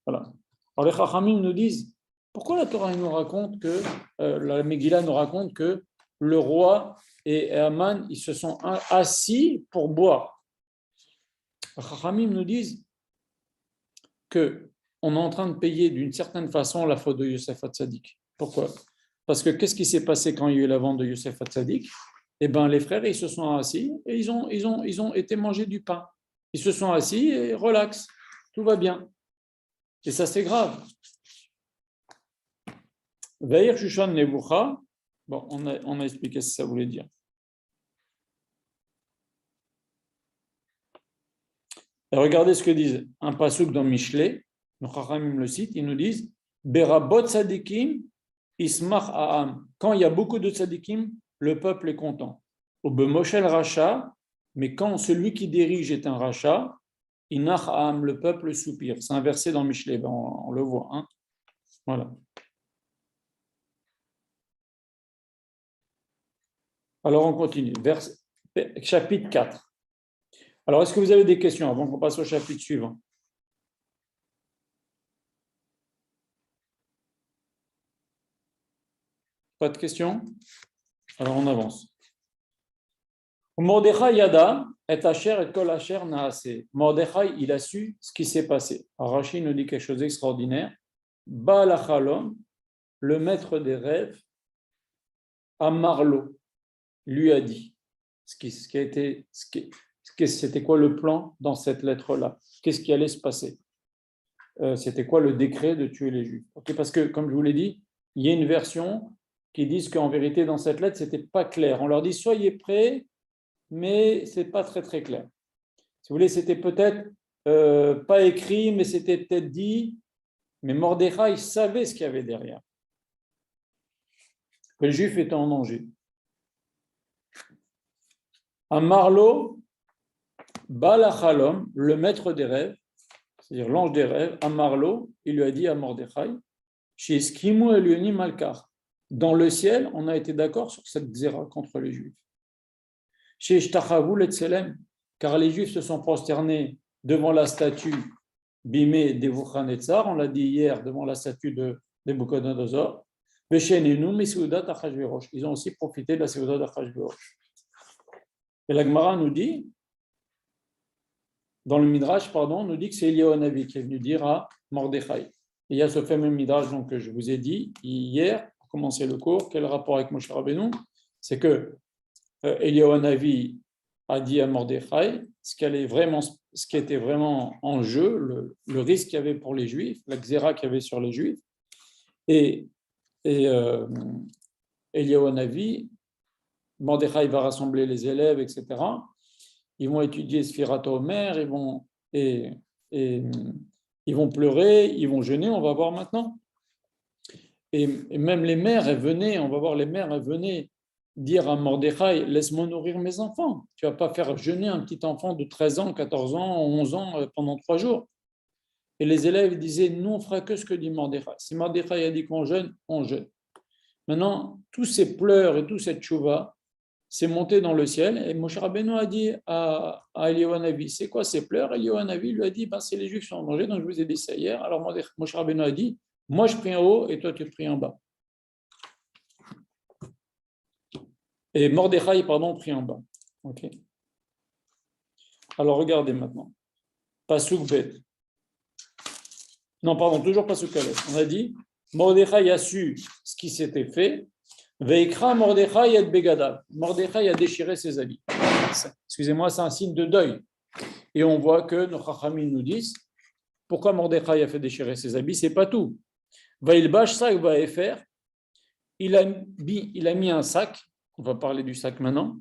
Voilà. Alors les Chachamim nous disent, pourquoi la Torah nous raconte que, la Megillah nous raconte que le roi et Aman, ils se sont assis pour boire. Les Chachamim nous disent qu'on est en train de payer d'une certaine façon la faute de Yosef Hatzadik. Pourquoi? Parce que qu'est-ce qui s'est passé quand il y a eu la vente de Yosef Hatzadik? Eh bien, les frères, ils se sont assis et ils ont été manger du pain. Ils se sont assis et relax, tout va bien. Et ça, c'est grave. Vaïr Shushan Nevucha, bon, on a expliqué ce que ça voulait dire. Et regardez ce que disent un pasuk dans Michelet, nos Chachamim le cite, ils nous disent Berabot tzadikim ismach ha'am. Quand il y a beaucoup de tzadikim, le peuple est content. Au bemoshel racha, mais quand celui qui dirige est un racha, inach ha'am, le peuple soupire. C'est un verset dans Michelet, on le voit. Hein, voilà. Alors on continue. Chapitre 4. Alors, est-ce que vous avez des questions avant qu'on passe au chapitre suivant? Pas de questions? Alors, on avance. Mordechai yada et Asher et Kol Asher naase. Mordechai, il a su ce qui s'est passé. Rashi nous dit quelque chose d'extraordinaire. Baal HaChalom, le maître des rêves, Amarlo, lui a dit c'était quoi le plan dans cette lettre-là? Qu'est-ce qui allait se passer? C'était quoi le décret de tuer les Juifs? Okay, parce que, comme je vous l'ai dit, il y a une version qui dit qu'en vérité, dans cette lettre, ce n'était pas clair. On leur dit, soyez prêts, mais ce n'est pas très, très clair. Si vous voulez, c'était peut-être pas écrit, mais c'était peut-être dit, Mais Mordechai savait ce qu'il y avait derrière. Que le juif était en danger. Amarlo, Balachalom, le maître des rêves, c'est-à-dire l'ange des rêves, Amarlo, il lui a dit à Mordechai, chez Skimu Elioni Malkar, dans le ciel, on a été d'accord sur cette xéra contre les juifs. Chez Shtachavu Letzelem, car les juifs se sont prosternés devant la statue Bimé Nebuchadnezzar, on l'a dit hier, devant la statue de Nebuchadnezzar. Ils ont aussi profité de la Seuda d'Achashverosh. Et la Gemara nous dit, dans le Midrash, nous dit que c'est Eliyahu Hanavi qui est venu dire à Mordechai. Et il y a ce fameux Midrash donc, que je vous ai dit hier, pour commencer le cours, quel rapport avec Moshe Rabbeinu? C'est que Eliyahu Hanavi a dit à Mordechai ce qui était vraiment en jeu, le risque qu'il y avait pour les Juifs, la xéra qu'il y avait sur les Juifs. Et Eliyahu Hanavi, Mordechai va rassembler les élèves, etc. Ils vont étudier Sfirat Omer, ils vont pleurer, ils vont jeûner, on va voir maintenant. Et même les mères, elles venaient, on va voir les mères, elles venaient dire à Mordechai, laisse-moi nourrir mes enfants. Tu ne vas pas faire jeûner un petit enfant de 13 ans, 14 ans, 11 ans pendant 3 jours. Et les élèves disaient, nous, on ne fera que ce que dit Mordechai. Si Mordechai a dit qu'on jeûne, on jeûne. Maintenant, tous ces pleurs et toute cette chouva, c'est monté dans le ciel. Et Moshe Rabbeinu a dit à Eliyahu Hanavi, c'est quoi ces pleurs? Eliyahu Hanavi lui a dit, c'est les Juifs qui sont en danger, donc je vous ai dit ça hier. Alors Moshe Rabbeinu a dit, moi je prie en haut et toi tu pries en bas. Et Mordechai, prie en bas. Okay. Alors regardez maintenant. Pasuk Bet. Non, pardon, toujours Pasuk Aleph. On a dit, Mordechai a su ce qui s'était fait. Veikra Mordechai et Begadav. Mordechai a déchiré ses habits. Excusez-moi, c'est un signe de deuil. Et on voit que nos Chachamim nous disent pourquoi Mordechai a fait déchirer ses habits, c'est pas tout. Vailbash sak vaefer. Il a mis un sac. On va parler du sac maintenant.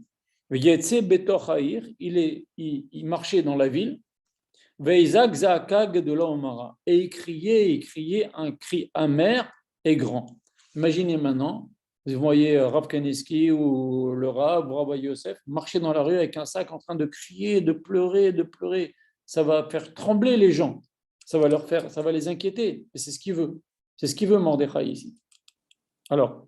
Yetse betor haïr. Il marchait dans la ville. Veizak zaaka gedola omara. Et il criait un cri amer et grand. Imaginez maintenant. Vous voyez Rav Kaneski ou le Rav ou Rabbi Yosef marcher dans la rue avec un sac en train de crier, de pleurer. Ça va faire trembler les gens. Ça va les inquiéter. Et c'est ce qu'il veut. C'est ce qu'il veut Mordechai ici. Alors,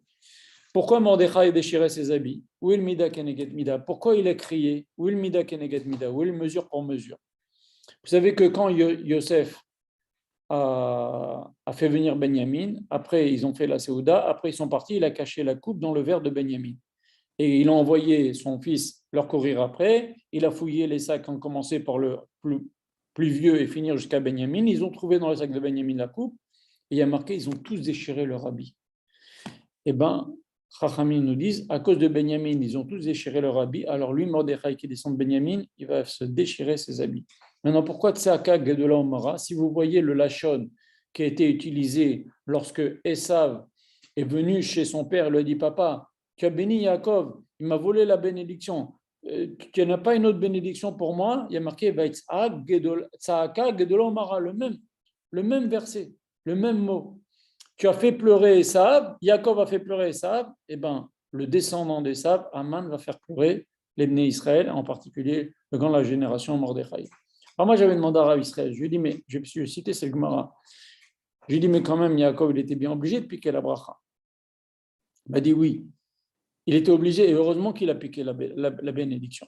pourquoi Mordechai a déchiré ses habits? Où est le mida keneget mida? Pourquoi il a crié? Où est le mida keneget mida? Où est le mesure pour mesure? Vous savez que quand Yosef a fait venir Benjamin, après ils ont fait la Séouda, après ils sont partis, il a caché la coupe dans le verre de Benjamin. Et il a envoyé son fils leur courir après, il a fouillé les sacs, en commencé par le plus vieux et finir jusqu'à Benjamin. Ils ont trouvé dans le sac de Benjamin la coupe, et il y a marqué, ils ont tous déchiré leur habit. Eh bien, Chachamim nous disent, à cause de Benjamin, ils ont tous déchiré leur habit, alors lui, Mordechai, qui descend de Benjamin, il va se déchirer ses habits. Maintenant, pourquoi Tseaka Gedola Omara? Si vous voyez le lachon qui a été utilisé lorsque Esav est venu chez son père, il lui a dit, papa, tu as béni Yaakov, il m'a volé la bénédiction. Tu n'as pas une autre bénédiction pour moi? Il y a marqué Tseaka Gedola Omara, le même verset, le même mot. Tu as fait pleurer Esav, Yaakov a fait pleurer Esav, et bien, le descendant d'Esav, Aman, va faire pleurer les Bnei Israël, en particulier le grand de la génération Mordechai. Alors moi, j'avais demandé à Rav Israël, je lui ai dit, mais je suis cité, c'est le Gemara. Je lui ai dit, mais quand même, Yaakov, il était bien obligé de piquer la bracha. Il m'a dit oui. Il était obligé, et heureusement qu'il a piqué la bénédiction.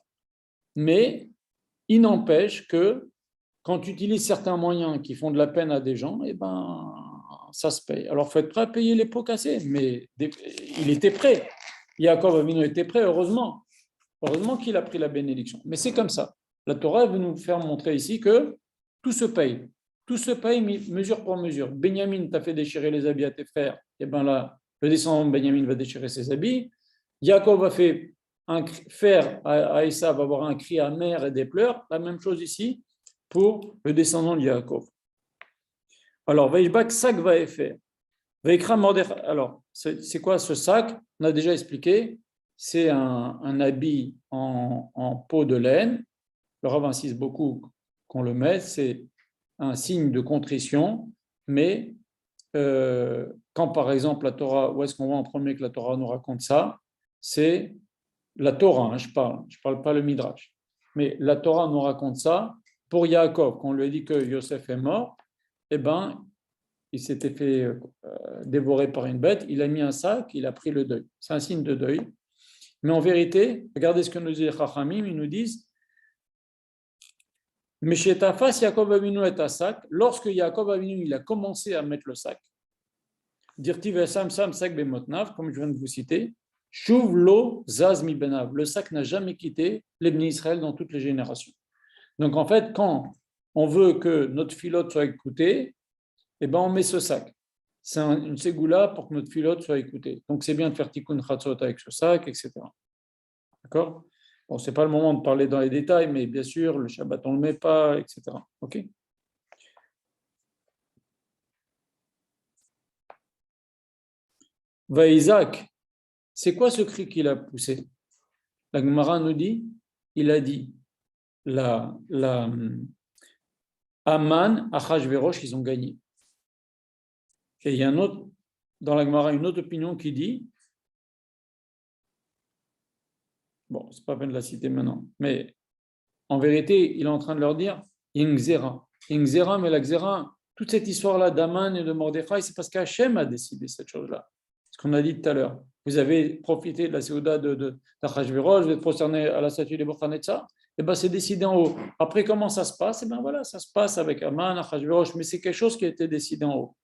Mais il n'empêche que quand tu utilises certains moyens qui font de la peine à des gens, eh ben, ça se paye. Alors, il faut être prêt à payer les pots cassés, mais il était prêt. Yaakov Avinu était prêt, heureusement. Heureusement qu'il a pris la bénédiction. Mais c'est comme ça. La Torah veut nous faire montrer ici que tout se paye. Tout se paye mesure pour mesure. Benjamin t'a fait déchirer les habits à tes frères. Et bien là, le descendant de Benjamin va déchirer ses habits. Yaakov va faire à Esav avoir un cri amer et des pleurs. La même chose ici pour le descendant de Yaakov. Alors, Vaishbak, sac va faire. Vaikra Mordechai. Alors, c'est quoi ce sac? On a déjà expliqué. C'est un habit en peau de laine. Le Rav insiste beaucoup qu'on le mette. C'est un signe de contrition, mais quand par exemple la Torah, où est-ce qu'on voit en premier que la Torah nous raconte ça? C'est la Torah, hein, je parle pas le Midrash. Mais la Torah nous raconte ça pour Yaakov, quand on lui a dit que Yosef est mort, eh ben, il s'était fait dévorer par une bête, il a mis un sac, il a pris le deuil. C'est un signe de deuil. Mais en vérité, regardez ce que nous dit les Chachamim, ils nous disent Meshetafas Yaakov Avinu et un sac, lorsque Yaakov Avinu il a commencé à mettre le sac, Dirtiv Sam Sam Sak Bemotnav, comme je viens de vous citer, Shuv Lo Zaz Mi Benav, le sac n'a jamais quitté les Bnei Israël dans toutes les générations. Donc en fait, quand on veut que notre filote soit écoutée, eh ben on met ce sac. C'est une ségoula pour que notre filote soit écoutée. Donc c'est bien de faire tikkun chatzot avec ce sac, etc. D'accord? Bon, ce n'est pas le moment de parler dans les détails, mais bien sûr, le Shabbat, on ne le met pas, etc. OK? Va Isaac, c'est quoi ce cri qu'il a poussé? La Gemara nous dit, il a dit, Aman, Achashverosh, ils ont gagné. Et il y a dans la Gemara une autre opinion qui dit, bon, c'est pas la peine de la citer maintenant, mais en vérité, il est en train de leur dire, Ingzera, mais la Xera, toute cette histoire-là d'Aman et de Mordechai, c'est parce qu'Hachem a décidé cette chose-là. Ce qu'on a dit tout à l'heure. Vous avez profité de la Séouda d'Achashverosh, vous êtes prosterné à la statue de Nebuchadnezzar, et bien c'est décidé en haut. Après, comment ça se passe? Et bien voilà, ça se passe avec Aman, Achashverosh, mais c'est quelque chose qui a été décidé en haut.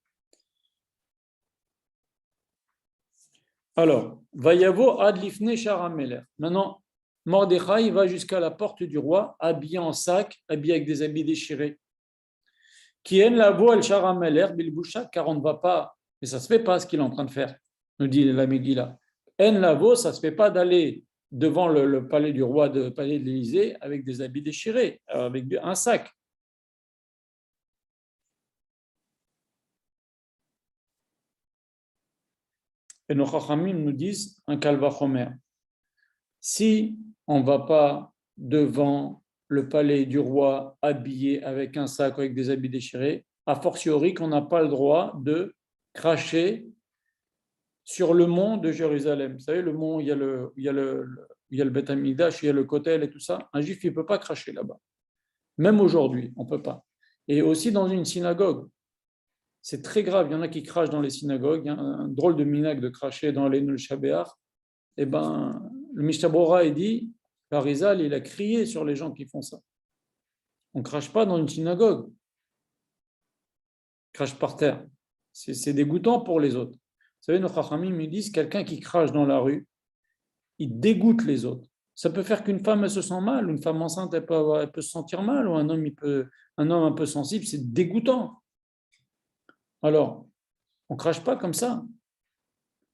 Alors, Vayavo ad lifne sharameler. Maintenant, Mordechai va jusqu'à la porte du roi, habillé en sac, habillé avec des habits déchirés. Qui aime la voix, el sharameler, bilboucha, car on ne va pas, mais ça ne se fait pas ce qu'il est en train de faire, nous dit la Megillah. En lavo, ça ne se fait pas d'aller devant le palais du roi, le palais de l'Élysée, avec des habits déchirés, avec un sac. Et nos chachamim nous disent un kalvachomer. Si on ne va pas devant le palais du roi habillé avec un sac, avec des habits déchirés, a fortiori qu'on n'a pas le droit de cracher sur le mont de Jérusalem. Vous savez, le mont, il y a le Beth Amikdash, il y a le Kotel et tout ça. Un juif, il ne peut pas cracher là-bas. Même aujourd'hui, on ne peut pas. Et aussi dans une synagogue. C'est très grave. Il y en a qui crachent dans les synagogues. Il y a un drôle de minag de cracher dans les Nul Shabéach. Eh ben, le Mishabora, il dit, Parizal, il a crié sur les gens qui font ça. On ne crache pas dans une synagogue. On crache par terre. C'est dégoûtant pour les autres. Vous savez, nos chachamim me disent, quelqu'un qui crache dans la rue, il dégoûte les autres. Ça peut faire qu'une femme, elle se sent mal, une femme enceinte, elle peut se sentir mal, ou un homme un peu sensible, c'est dégoûtant. Alors, on ne crache pas comme ça.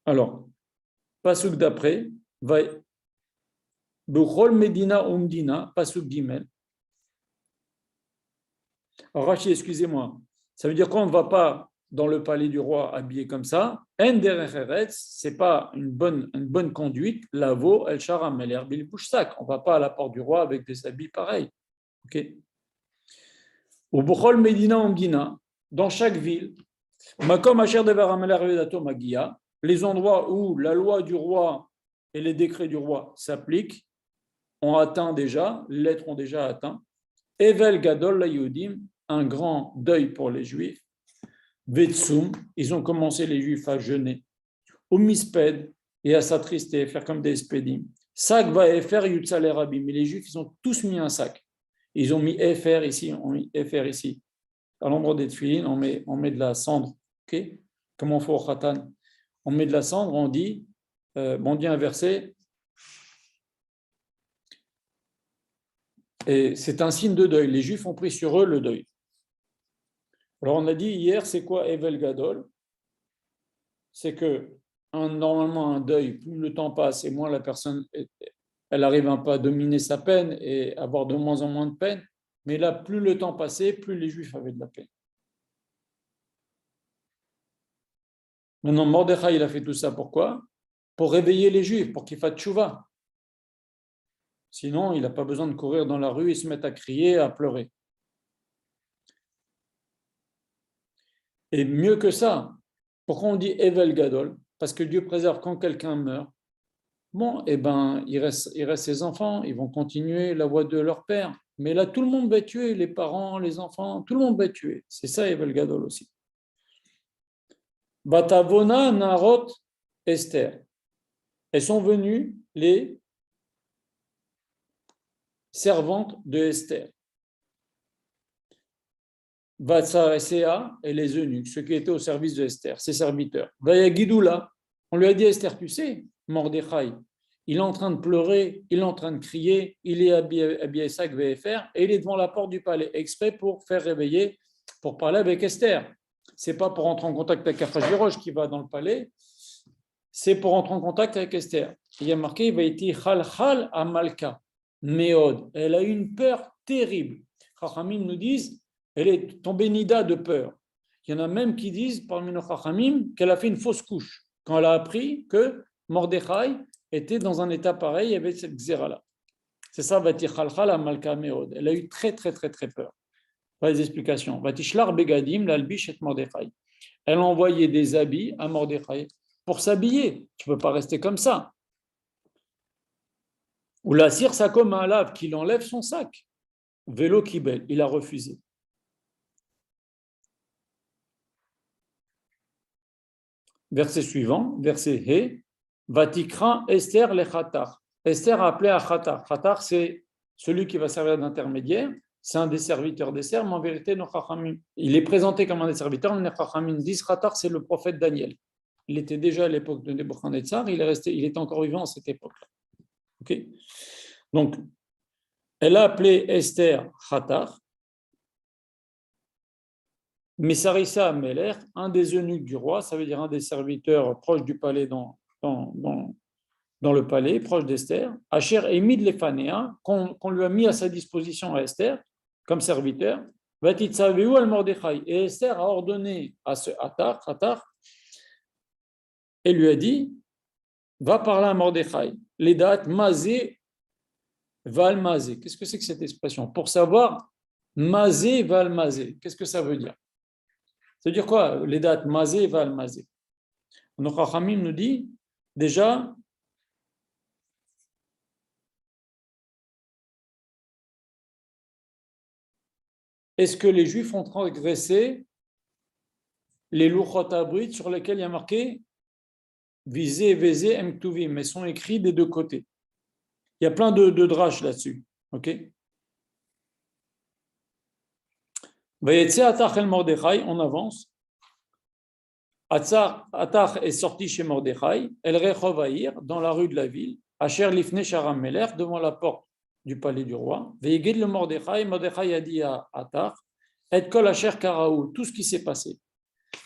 Alors, pasuk d'après, va Bechol Medina Umdina, pasuk Gimel. Alors, Rachid, excusez-moi, ça veut dire qu'on ne va pas dans le palais du roi habillé comme ça. En derech eretz, c'est pas une bonne conduite. Lavo el sharam el erbil bouchsak. On ne va pas à la porte du roi avec des habits pareils. Ok. Au Bechol Medina Umdina, dans chaque ville, Makom Asher Devar Ameler Vedato Magia, les endroits où la loi du roi et les décrets du roi s'appliquent, ont atteint déjà, les lettres ont déjà atteint. Evel Gadol la Yehudim, un grand deuil pour les Juifs. Vetsum, ils ont commencé les Juifs à jeûner. Umisped, et à s'attrister, faire comme des espédim. Sak va Efer Yutzale Rabim, mais les Juifs, ils ont tous mis un sac. Ils ont mis Efer ici, on mis Efer ici. À l'endroit des tefilines, on met de la cendre. Okay. Comment on fait au Khatan? On met de la cendre, on dit un verset, et c'est un signe de deuil. Les Juifs ont pris sur eux le deuil. Alors on a dit hier, c'est quoi Evel Gadol? C'est que normalement un deuil, plus le temps passe et moins la personne, elle arrive un peu à dominer sa peine et avoir de moins en moins de peine. Mais là, plus le temps passait, plus les Juifs avaient de la peine. Maintenant, Mordechai, il a fait tout ça pourquoi? Pour réveiller les Juifs, pour qu'ils fassent tchouva. Sinon, il n'a pas besoin de courir dans la rue et se mettre à crier, à pleurer. Et mieux que ça, Pourquoi on dit Evel Gadol? Parce que Dieu préserve quand quelqu'un meurt. Bon, eh ben, il reste ses enfants, ils vont continuer la voie de leur père. Mais là, tout le monde va être tué, les parents, les enfants, tout le monde va être tué. C'est ça, Evel Gadol aussi. Batavona, Narot, Esther. Elles sont venues les servantes de Esther. Vatsar et Séa et les eunuques, ceux qui étaient au service de Esther, ses serviteurs. Vayagidoula, on lui a dit Esther, tu sais, Mordechai, il est en train de pleurer, il est en train de crier, il est habillé sac VFR et il est devant la porte du palais, exprès pour faire réveiller, pour parler avec Esther. C'est pas pour entrer en contact avec Achashverosh qui va dans le palais, c'est pour entrer en contact avec Esther. Il y a marqué, il va être Chalchal Amalka, Meod. Elle a eu une peur terrible. Chachamim nous disent, elle est tombée nida de peur. Il y en a même qui disent, parmi nos Chachamim, qu'elle a fait une fausse couche quand elle a appris que Mordechai était dans un état pareil avec cette xéra-là. C'est ça, Vatir Chalchal Amalka Meod. Elle a eu très, très, très, très peur. Voilà les explications. Vatishlar Begadim, l'albish et Mordechai. Elle a envoyé des habits à Mordechai pour s'habiller. Tu ne peux pas rester comme ça. Ou la cire sa comme un lave, qu'il enlève son sac. Vélo Kibel, il a refusé. Verset suivant, verset He, Vatikra Esther le Khatar. Esther a appelé à Khatar. Khatar, c'est celui qui va servir d'intermédiaire. C'est un des serviteurs d'Esther, mais en vérité, nos Chachamim, il est présenté comme un des serviteurs, mais nos Chachamim disent Khatar, c'est le prophète Daniel. Il était déjà à l'époque de Nebuchadnezzar, il était encore vivant à cette époque-là. Okay. Donc, elle a appelé Esther Khatar, mais Sarissa Meler, un des eunuques du roi, ça veut dire un des serviteurs proches du palais dans le palais, proche d'Esther, Asher Emid Lefanea, qu'on lui a mis à sa disposition à Esther, comme serviteur, Vatitsavehu al Mordechai. Et Esther a ordonné à ce Khatar, et lui a dit, va parler à Mordechai, les dates Mazé Val Mazé. Qu'est-ce que c'est que cette expression? Pour savoir Mazé Val Mazé, qu'est-ce que ça veut dire? Ça veut dire quoi, les dates Mazé Val Mazé? Notre Chachamim nous dit, déjà, est-ce que les Juifs ont transgressé les Luchot Abrit sur lesquels il y a marqué Visé, Vézé, Mktuvim, mais sont écrits des deux côtés. Il y a plein de draches là-dessus. Ok? Vayetse Atach el Mordechai, on avance. Atach est sorti chez Mordechai, El Rechovaïr, dans la rue de la ville, Asher Lifne Sharam Meler, devant la porte du palais du roi. Veigid le Mordechai, Mordechai a dit à Atach, Et Kol Asher Karaou, tout ce qui s'est passé.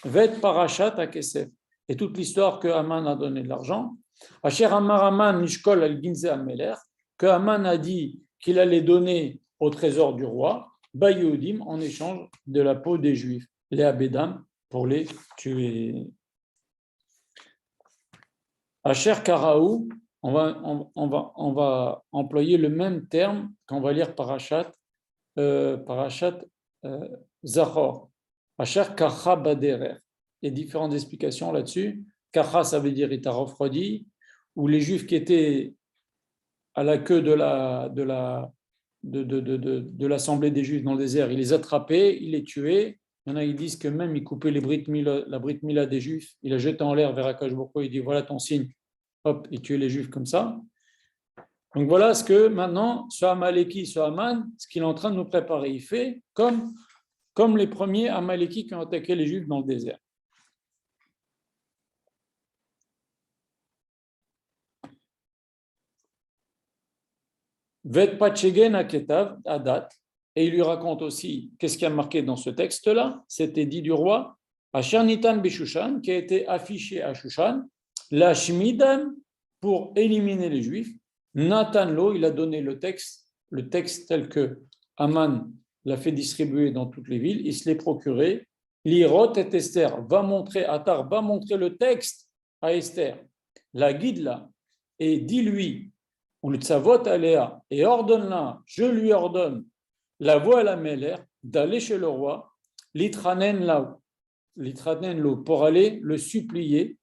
Vet Parashat Akesef, et toute l'histoire que Haman a donné de l'argent. Asher Amar Haman Nishkol al Ginze Ameler, que Haman a dit qu'il allait donner au trésor du roi, Bayodim, en échange de la peau des Juifs, les Abedam, pour les tuer. Asher Karaou, on va employer le même terme quand on va lire Parashat Zachor. Asher Kacha Baderer. Il y a différentes explications là-dessus. Kacha, ça veut dire il t'a refroidi, ou les Juifs qui étaient à la queue de l'assemblée des Juifs dans le désert, il les attrapait, il les tuait. Il y en a qui disent que même il coupait la Brit Mila des Juifs, il a jeté en l'air vers Akash Boko, il dit voilà ton signe, hop, il tuait les Juifs comme ça. Donc voilà ce que maintenant, ce Amaleki, ce Haman, ce qu'il est en train de nous préparer, il fait comme les premiers Amaleki qui ont attaqué les Juifs dans le désert. Vet Pachegen Aketav Adat, et il lui raconte aussi qu'est-ce qui a marqué dans ce texte-là, c'était dit du roi, Asher Nitan Beshushan, qui a été affiché à Shushan, la Shmidan, pour éliminer les Juifs. Nathan Lo, il a donné le texte tel que Haman l'a fait distribuer dans toutes les villes, il se l'est procuré. L'Irot et Esther Attar va montrer le texte à Esther, la guide là, et dis-lui, ou le tzavot aléa, et ordonne-la, je lui ordonne, la voix à la mêlère, d'aller chez le roi, l'itranen là, l'itradnen lo, pour aller le supplier,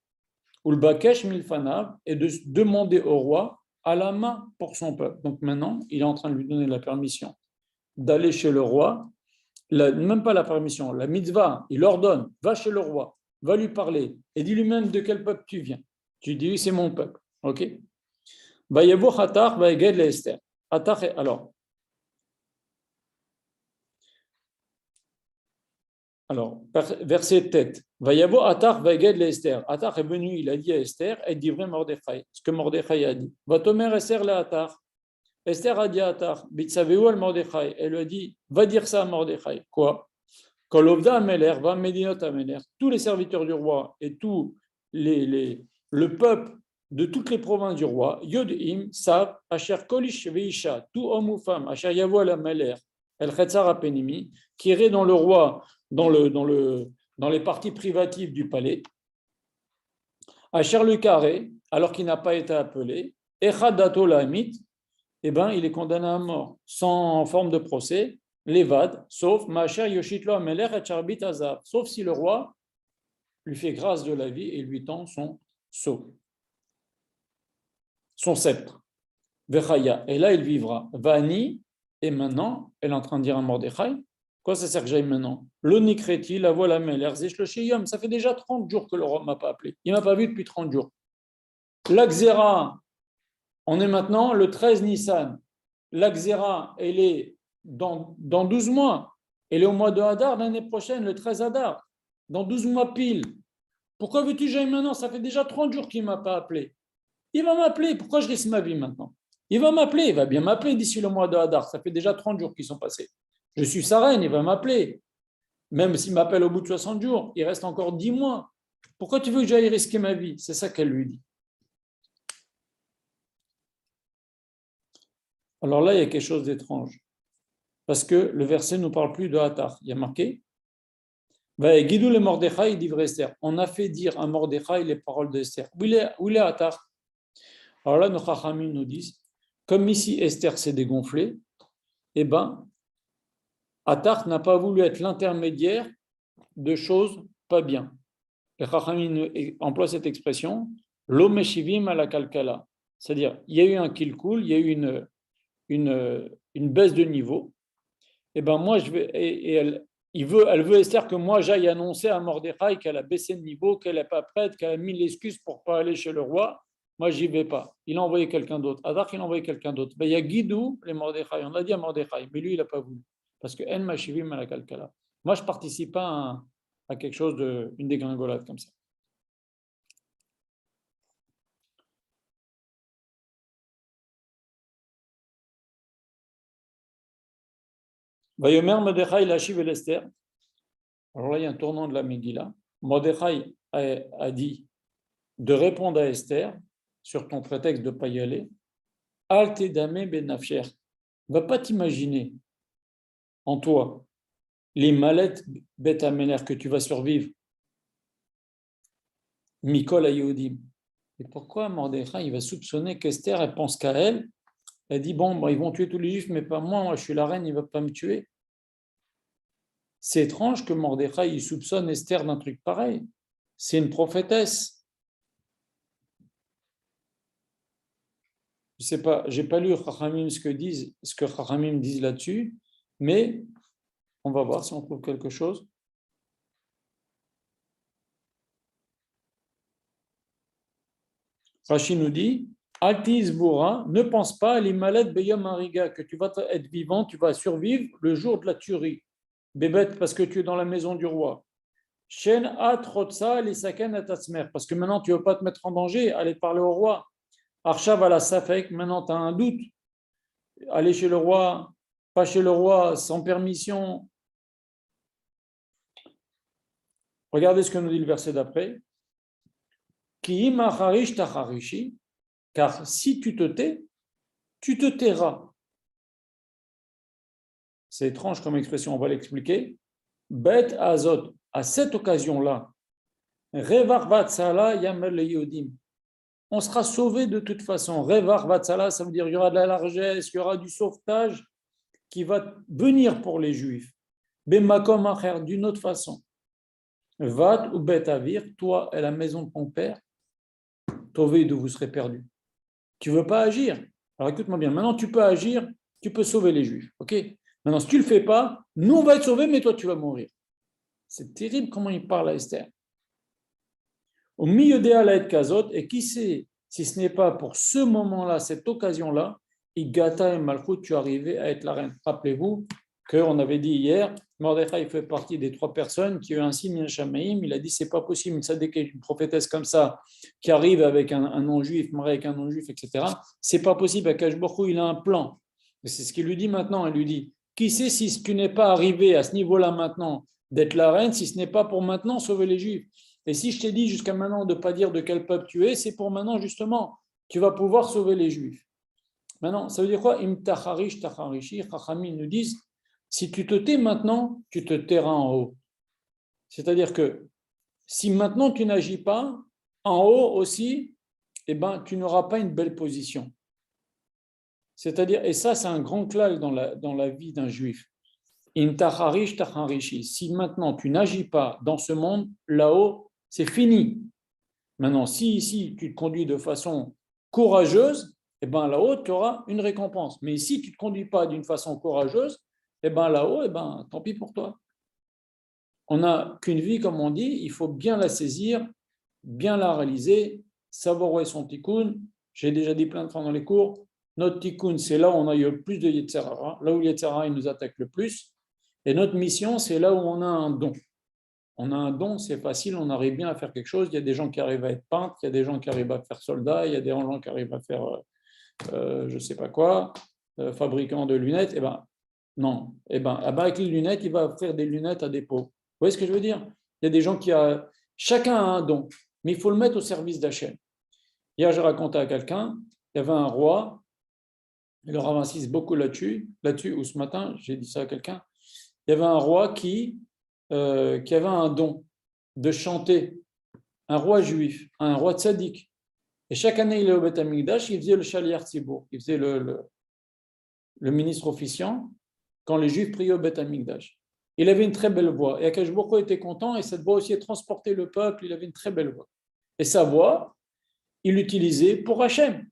ou le bakesh milfanav, et de demander au roi à la main pour son peuple. Donc maintenant, il est en train de lui donner la permission d'aller chez le roi, même pas la permission, la mitzvah, il ordonne, va chez le roi, va lui parler, et dis lui-même de quel peuple tu viens. Tu dis, oui, c'est mon peuple. Ok. Vayavo Hatar, Vaeged le Esther. Alors, verset tête. Vayavo Atar, Vaeged le Esther. Atar est venu, il a dit à Esther, et dit vrai Mordechai. Ce que Mordechai a dit. Va tomer Esther le Atar. Esther a dit à Atar, Bitsaveu al Mordechai. Elle lui a dit, va dire ça à Mordechai. Quoi? Kolovda Ameler, va Medinot Ameler. Tous les serviteurs du roi et tout le peuple de toutes les provinces du roi, Yod'im, Sav, Asher Kolish Veisha, tout homme ou femme, Asher Yavo al Ameler, El Chetzar Apenimi, qui irait dans le roi, dans les parties privatives du palais, Asher le carré, alors qu'il n'a pas été appelé, Echad Dato Lamit, eh ben, il est condamné à mort, sans forme de procès, l'évade, sauf Macher Yoshitlo Ameler et Charbit Azav, sauf si le roi lui fait grâce de la vie et lui tend son sceau, son sceptre. Vechaya, et là il vivra. Vani, et maintenant, elle est en train de dire à Mordechai, quoi ça sert que j'aille maintenant? L'onikreti, la voix la Meler, Zeshlosheyom, ça fait déjà 30 jours que le roi ne m'a pas appelé. Il ne m'a pas vu depuis 30 jours. L'Axéra, on est maintenant le 13 Nissan. L'Axéra, elle est dans 12 mois. Elle est au mois de Hadar l'année prochaine, le 13 Hadar. Dans 12 mois pile. Pourquoi veux-tu que j'aille maintenant? Ça fait déjà 30 jours qu'il ne m'a pas appelé. Il va m'appeler. Pourquoi je risque ma vie maintenant? Il va m'appeler. Il va bien m'appeler d'ici le mois de Hadar. Ça fait déjà 30 jours qui sont passés. Je suis sa reine, il va m'appeler. Même s'il m'appelle au bout de 60 jours, il reste encore 10 mois. Pourquoi tu veux que j'aille risquer ma vie? C'est ça qu'elle lui dit. Alors là, il y a quelque chose d'étrange. Parce que le verset ne nous parle plus de Hatar. Il y a marqué Guidou le Mordechai, dit Esther. On a fait dire à Mordechai les paroles d'Esther. Où il est Hatar? Alors là, nos Chachamim nous disent, comme ici Esther s'est dégonflée, eh bien, Hatar n'a pas voulu être l'intermédiaire de choses pas bien. Les Chachamim emploient cette expression, l'omeshivim à la kalkala. C'est-à-dire, il y a eu un kilkul, il y a eu une baisse de niveau. Et ben moi, elle veut Esther que moi j'aille annoncer à Mordechai qu'elle a baissé de niveau, qu'elle n'est pas prête, qu'elle a mis l'excuse pour ne pas aller chez le roi. Moi, j'y vais pas. Il a envoyé quelqu'un d'autre. Adar, il a envoyé quelqu'un d'autre. Ben, il y a Guidou, les Mordechai. On a dit à Mordechai, mais lui, il n'a pas voulu. Parce que En Mashivim à la Kalkala. Moi, je ne participe pas à quelque chose une dégringolade comme ça. Vayomer Mordechai Lachiv et Esther. Alors là, il y a un tournant de la Megillah. Mordechai a dit de répondre à Esther sur ton prétexte de ne pas y aller. Al Tedame ben Nafsher. Ne va pas t'imaginer en toi les mallettes bêta amener que tu vas survivre. Mikol Ayehudim. Et pourquoi Mordechai il va soupçonner qu'Esther elle pense qu'à elle? Elle dit bon, ils vont tuer tous les juifs, mais pas moi. Moi, je suis la reine, il ne va pas me tuer. C'est étrange que Mordechai il soupçonne Esther d'un truc pareil. C'est une prophétesse. Je sais pas, j'ai pas lu Chachamim ce que Chachamim disent là-dessus, mais on va voir si on trouve quelque chose. Rashi nous dit Altis Boura, ne pense pas à l'Imalet Beyam Ariga, que tu vas être vivant, tu vas survivre le jour de la tuerie. Bébête, parce que tu es dans la maison du roi. Shen Atrotsa Lisaken Atatsmer, parce que maintenant tu ne veux pas te mettre en danger, aller parler au roi. Arshav ala Safek, maintenant tu as un doute. Aller chez le roi, pas chez le roi, sans permission. Regardez ce que nous dit le verset d'après. Car si tu te tais, tu te tairas. C'est étrange comme expression, on va l'expliquer. Bet azot, à cette occasion-là, revar vatsala yamel yodim. On sera sauvé de toute façon. Revar vatsala, ça veut dire qu'il y aura de la largesse, il y aura du sauvetage qui va venir pour les Juifs. Bemakom acher, d'une autre façon. Vat ou bet avir, toi et la maison de ton père, Tové, d'où vous serez perdus. Tu ne veux pas agir. Alors écoute-moi bien, maintenant tu peux agir, tu peux sauver les Juifs. Ok. Maintenant, si tu ne le fais pas, nous on va être sauvés, mais toi tu vas mourir. C'est terrible comment il parle à Esther. Au milieu des Alaïd Kazot, et qui sait, si ce n'est pas pour ce moment-là, cette occasion-là, Igata et Malchut, tu es arrivé à être la reine. Rappelez-vous qu'on avait dit hier, Mordechai fait partie des 3 personnes qui ont eu un signe, un Shamaïm. Il a dit c'est pas possible, une Sadéké, une prophétesse comme ça, qui arrive avec un non-juif, marié avec un non-juif, etc. C'est pas possible. Akash Baruch Hu, il a un plan. C'est ce qu'il lui dit maintenant. Il lui dit qui sait si tu n'es pas arrivé à ce niveau-là maintenant d'être la reine, si ce n'est pas pour maintenant sauver les Juifs. Et si je t'ai dit jusqu'à maintenant de ne pas dire de quel peuple tu es, c'est pour maintenant justement, tu vas pouvoir sauver les Juifs. Maintenant, ça veut dire quoi? Im tacharish tacharishi, Chachamim nous disent, si tu te tais maintenant, tu te tairas en haut. C'est-à-dire que si maintenant tu n'agis pas, en haut aussi, eh ben, tu n'auras pas une belle position. C'est-à-dire, et ça c'est un grand clal dans la vie d'un juif. Im tacharish tacharishi. Si maintenant tu n'agis pas dans ce monde, là-haut, c'est fini. Maintenant, si ici tu te conduis de façon courageuse, eh ben là-haut, tu auras une récompense. Mais si tu ne te conduis pas d'une façon courageuse, eh ben là-haut, eh ben, tant pis pour toi. On n'a qu'une vie, comme on dit, il faut bien la saisir, bien la réaliser, savoir où est son tikkun. J'ai déjà dit plein de fois dans les cours, notre tikkun, c'est là où on a eu le plus de Yetzer Hara, là où Yetzer Hara il nous attaque le plus. Et notre mission, c'est là où on a un don. On a un don, c'est facile, on arrive bien à faire quelque chose. Il y a des gens qui arrivent à être peintres, il y a des gens qui arrivent à faire soldat, il y a des gens qui arrivent à faire je ne sais pas quoi, fabricant de lunettes. Eh ben, non. Eh ben, avec les lunettes, il va offrir des lunettes à des pauvres. Vous voyez ce que je veux dire? Il y a des gens qui ont. Chacun a un don, mais il faut le mettre au service d'Hachem. Hier, j'ai raconté à quelqu'un, il y avait un roi, et le rabbin insiste beaucoup là-dessus, ou ce matin, j'ai dit ça à quelqu'un, il y avait un roi qui avait un don de chanter, un roi juif, un roi tzaddik. Et chaque année, il est au Beth Amikdash, il faisait le Shaliach Tzibour, il faisait le ministre officiant quand les Juifs priaient au Beth Amikdash. Il avait une très belle voix. Et Akash Baruch Hu était content, et cette voix aussi a transporté le peuple, il avait une très belle voix. Et sa voix, il l'utilisait pour Hachem.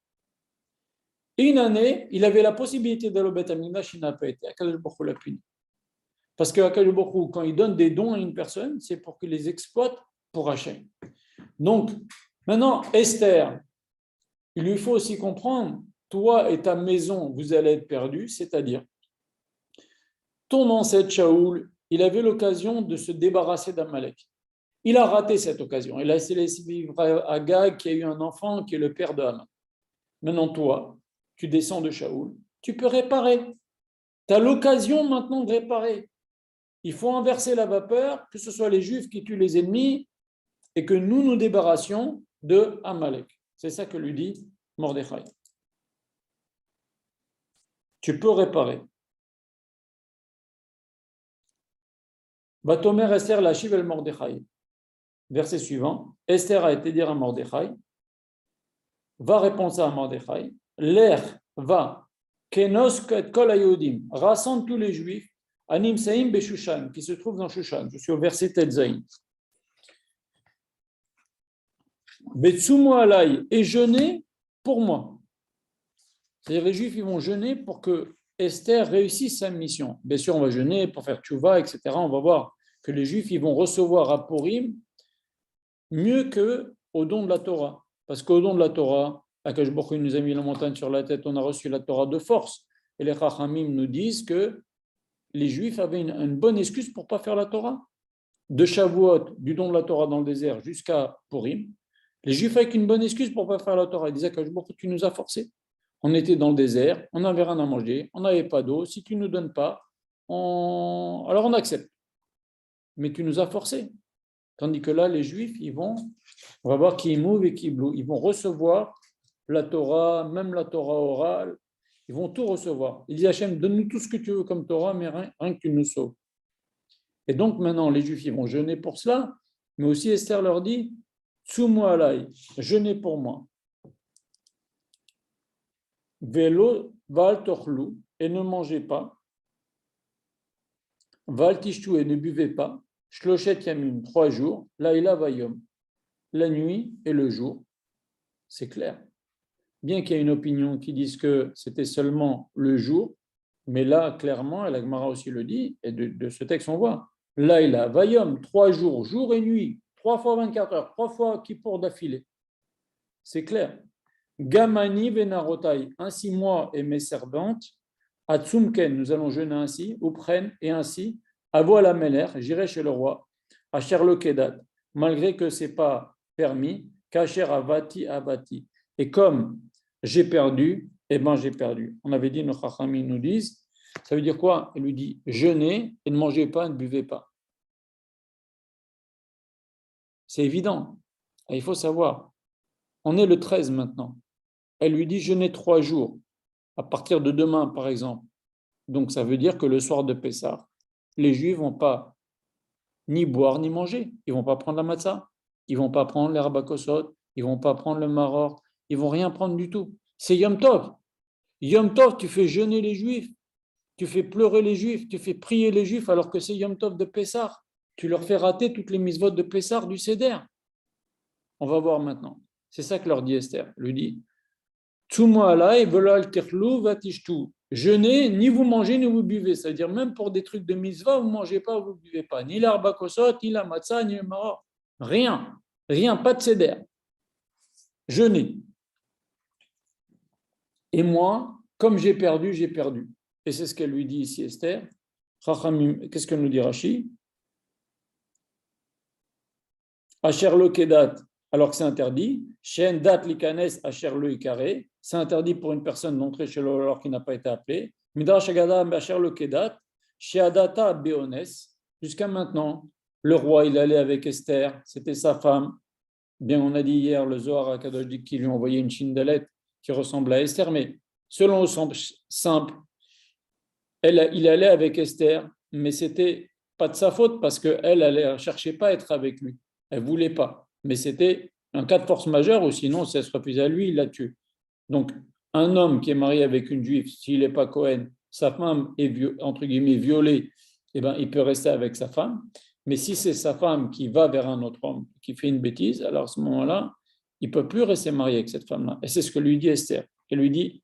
Et une année, il avait la possibilité d'aller au Beth Amikdash, il n'a pas été. Akash Baruch Hu l'a puni. Parce que Akash Baruch Hu, quand il donne des dons à une personne, c'est pour qu'il les exploite pour Hachem. Donc, maintenant, Esther, il lui faut aussi comprendre, toi et ta maison, vous allez être perdus, c'est-à-dire, ton ancêtre Shaoul, il avait l'occasion de se débarrasser d'Amalek. Il a raté cette occasion. Il a laissé vivre Agag, qui a eu un enfant, qui est le père de Haman. Maintenant, toi, tu descends de Shaoul, tu peux réparer. Tu as l'occasion maintenant de réparer. Il faut inverser la vapeur, que ce soit les Juifs qui tuent les ennemis, et que nous nous débarrassions de Amalek. C'est ça que lui dit Mordechai. Tu peux réparer. Batomer Esther la Shiv el Mordechai. Verset suivant. Esther a été dire à Mordechai. Va répondre ça à Mordechai. L'air va. Kenos et kol hayodim. Rassemble tous les juifs. Anim Saïm Beshushan, qui se trouve dans Shushan. Je suis au verset Tetzaïn. Betsumu alay. Et jeûner pour moi. C'est-à-dire les juifs ils vont jeûner pour que Esther réussisse sa mission. Bien sûr, on va jeûner pour faire tchouva, etc. On va voir que les juifs ils vont recevoir à Purim mieux qu'au don de la Torah. Parce qu'au don de la Torah, Akash Baruch Hu nous a mis la montagne sur la tête, on a reçu la Torah de force. Et les Chachamim nous disent que les Juifs avaient une bonne excuse pour ne pas faire la Torah. De Shavuot, du don de la Torah dans le désert, jusqu'à Purim, les Juifs avec une bonne excuse pour ne pas faire la Torah. Ils disaient Akash Baruch Hu, tu nous as forcés. On était dans le désert, on n'avait rien à manger, on n'avait pas d'eau. Si tu ne nous donnes pas, alors on accepte. Mais tu nous as forcés. Tandis que là, les Juifs, on va voir qui mouve et qui blou, ils vont recevoir la Torah, même la Torah orale, ils vont tout recevoir. Il dit Hachem, donne-nous tout ce que tu veux comme Torah, mais rien que tu nous sauves. Et donc maintenant, les Juifs, ils vont jeûner pour cela, mais aussi Esther leur dit, Tsumu alay, jeûnez pour moi. Velo val tochlu, et ne mangez pas. Val tishtu, et ne buvez pas. Shloshet Yamim, 3 jours, Laïla Vayom, la nuit et le jour. C'est clair. Bien qu'il y ait une opinion qui dise que c'était seulement le jour, mais là, clairement, et la Gemara aussi le dit, et de ce texte, on voit, Laïla Vayom, 3 jours, jour et nuit, 3 fois 24 heures, 3 fois Kippour d'affilée. C'est clair. Gamani venarotai, ainsi moi et mes servantes, Atsumken, nous allons jeûner ainsi, ou prennent, et ainsi, Avo la Meler, j'irai chez le roi, Asher le Kedat, malgré que ce n'est pas permis, Kacher Avati Avati. Et comme j'ai perdu, eh ben j'ai perdu. On avait dit, nos Chachamim nous disent, ça veut dire quoi? Il lui dit, jeûnez et ne mangez pas, ne buvez pas. C'est évident. Et il faut savoir, on est le 13 maintenant. Elle lui dit, jeûnez 3 jours, à partir de demain, par exemple. Donc, ça veut dire que le soir de Pessah, les Juifs ne vont pas ni boire ni manger. Ils ne vont pas prendre la matzah, ils ne vont pas prendre l'herbe à kosot, ils ne vont pas prendre le maror, ils ne vont rien prendre du tout. C'est Yom Tov. Yom Tov, tu fais jeûner les Juifs, tu fais pleurer les Juifs, tu fais prier les Juifs alors que c'est Yom Tov de Pessah. Tu leur fais rater toutes les mitzvot de Pessah du Seder. On va voir maintenant. C'est ça que leur dit Esther. Elle lui dit, jeûnez, ni vous mangez, ni vous buvez. C'est-à-dire, même pour des trucs de mitzvah, vous ne mangez pas, vous ne buvez pas. Ni l'arba kosot, ni la matzah, ni le maror. Rien. Rien, pas de seder. Jeûnez. Et moi, comme j'ai perdu, j'ai perdu. Et c'est ce qu'elle lui dit ici, Esther. Qu'est-ce que nous dit Rashi? Asher lo kedat, alors que c'est interdit. Shen dat likanes asher lo ikare. C'est interdit pour une personne d'entrer chez l'or qui n'a pas été appelé. Midrash Agada asher lo kedat. Sheadata beones. Jusqu'à maintenant, le roi, il allait avec Esther. C'était sa femme. Bien, on a dit hier, le Zohar HaKadosh dit qu'il lui a envoyé une chindelette qui ressemble à Esther, mais selon le simple, il allait avec Esther, mais c'était pas de sa faute parce qu'elle ne cherchait pas à être avec lui. Elle ne voulait pas. Mais c'était un cas de force majeure ou sinon, si elle se refusait à lui, il la tue. Donc, un homme qui est marié avec une juive, s'il n'est pas Cohen, sa femme est entre guillemets violée, eh ben, il peut rester avec sa femme. Mais si c'est sa femme qui va vers un autre homme, qui fait une bêtise, alors à ce moment-là, il ne peut plus rester marié avec cette femme-là. Et c'est ce que lui dit Esther. Elle lui dit,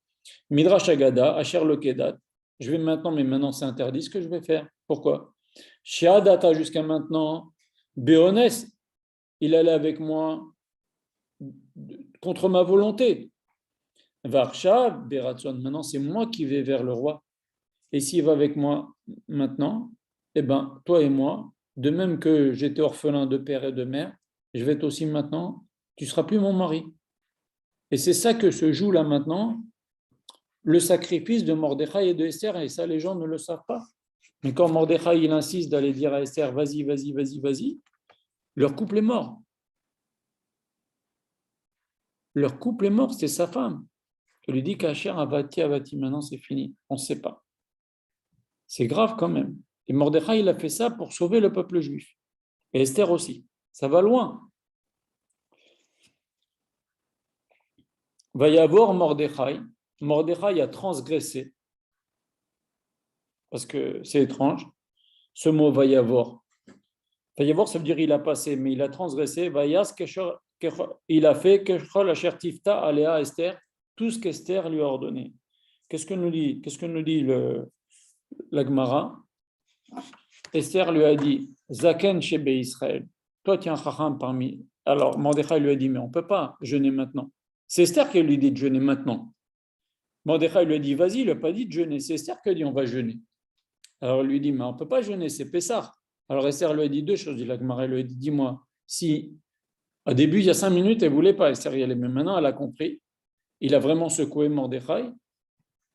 Midrash Agada, Asher Lokedat, je vais maintenant, mais maintenant c'est interdit ce que je vais faire. Pourquoi? Shiadata jusqu'à maintenant, Béonès, il allait avec moi contre ma volonté. Varsha, Beratson, maintenant c'est moi qui vais vers le roi. Et s'il va avec moi maintenant, eh ben, toi et moi, de même que j'étais orphelin de père et de mère, je vais être aussi maintenant, tu ne seras plus mon mari. Et c'est ça que se joue là maintenant, le sacrifice de Mordechai et de Esther, et ça les gens ne le savent pas. Mais quand Mordechai il insiste d'aller dire à Esther, vas-y, vas-y, vas-y, vas-y, leur couple est mort. Leur couple est mort, c'est sa femme. Elle lui dit qu'Acher Avati, Avati, maintenant c'est fini, on ne sait pas. C'est grave quand même. Et Mordechai, il a fait ça pour sauver le peuple juif. Et Esther aussi. Ça va loin. Va y avoir Mordechai. Mordechai a transgressé. Parce que c'est étrange. Ce mot va y avoir. Va y avoir, ça veut dire il a passé, mais il a transgressé. Il a fait Keshol Asher Tifta Alea Esther, tout ce qu'Esther lui a ordonné. Qu'est-ce que nous dit la Gemara? Esther lui a dit, Zaken Shebe Israël, toi tu es un chacham parmi. Alors Mordechai lui a dit, mais on ne peut pas jeûner maintenant. C'est Esther qui lui dit de jeûner maintenant. Mordechai lui a dit, vas-y, il n'a pas dit de jeûner. C'est Esther qui a dit, on va jeûner. Alors il lui dit, mais on ne peut pas jeûner, c'est Pessah. Alors Esther lui a dit 2 choses. La Gemara lui a dit, dis-moi, si au début, il y a 5 minutes, elle ne voulait pas Esther y aller, mais maintenant elle a compris. Il a vraiment secoué Mordechai.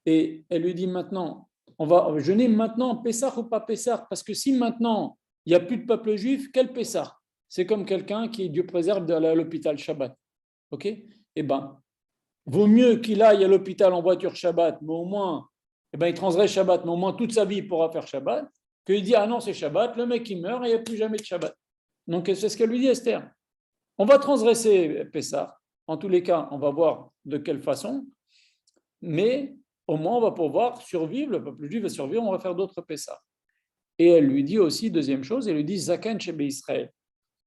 Et elle lui dit maintenant, on va jeûner maintenant, Pessah ou pas Pessah? Parce que si maintenant, il n'y a plus de peuple juif, quel Pessah? C'est comme quelqu'un qui, Dieu préserve, d'aller à l'hôpital Shabbat. Ok? Eh bien, vaut mieux qu'il aille à l'hôpital en voiture Shabbat, mais au moins, eh ben, il transgresse Shabbat, mais au moins toute sa vie il pourra faire Shabbat, qu'il dit, ah non, c'est Shabbat, le mec il meurt et il n'y a plus jamais de Shabbat. Donc, c'est ce qu'elle lui dit, Esther. On va transgresser Pessah. En tous les cas, on va voir de quelle façon, mais au moins on va pouvoir survivre, le peuple juif va survivre, on va faire d'autres Pessah. Et elle lui dit aussi, deuxième chose, elle lui dit Zaken chez Israël.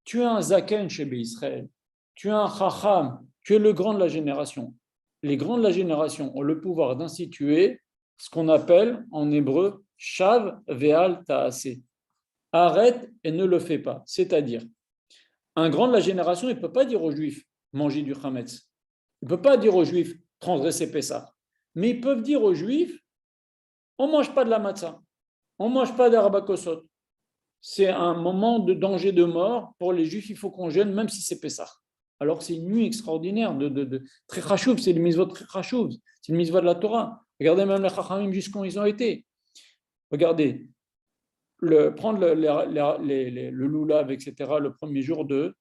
Tu es un Zaken chez Israël. Tu es un Chacham. Tu es le grand de la génération. Les grands de la génération ont le pouvoir d'instituer ce qu'on appelle en hébreu Shav Ve'al Ta'aseh. Arrête et ne le fais pas. C'est-à-dire, un grand de la génération, il ne peut pas dire aux Juifs manger du Hametz. Il ne peut pas dire aux Juifs transgresser Pessah. Mais ils peuvent dire aux Juifs on ne mange pas de la matzah, on ne mange pas d'arabakosot. C'est un moment de danger de mort. Pour les Juifs, il faut qu'on jeûne, même si c'est Pessah. Alors que c'est une nuit extraordinaire de très chachouv, c'est le mitzvot très chachouv, c'est le mitzvot de la Torah. Regardez même les chachamim jusqu'où ils ont été. Regardez, prendre le loulav, etc., le premier jour de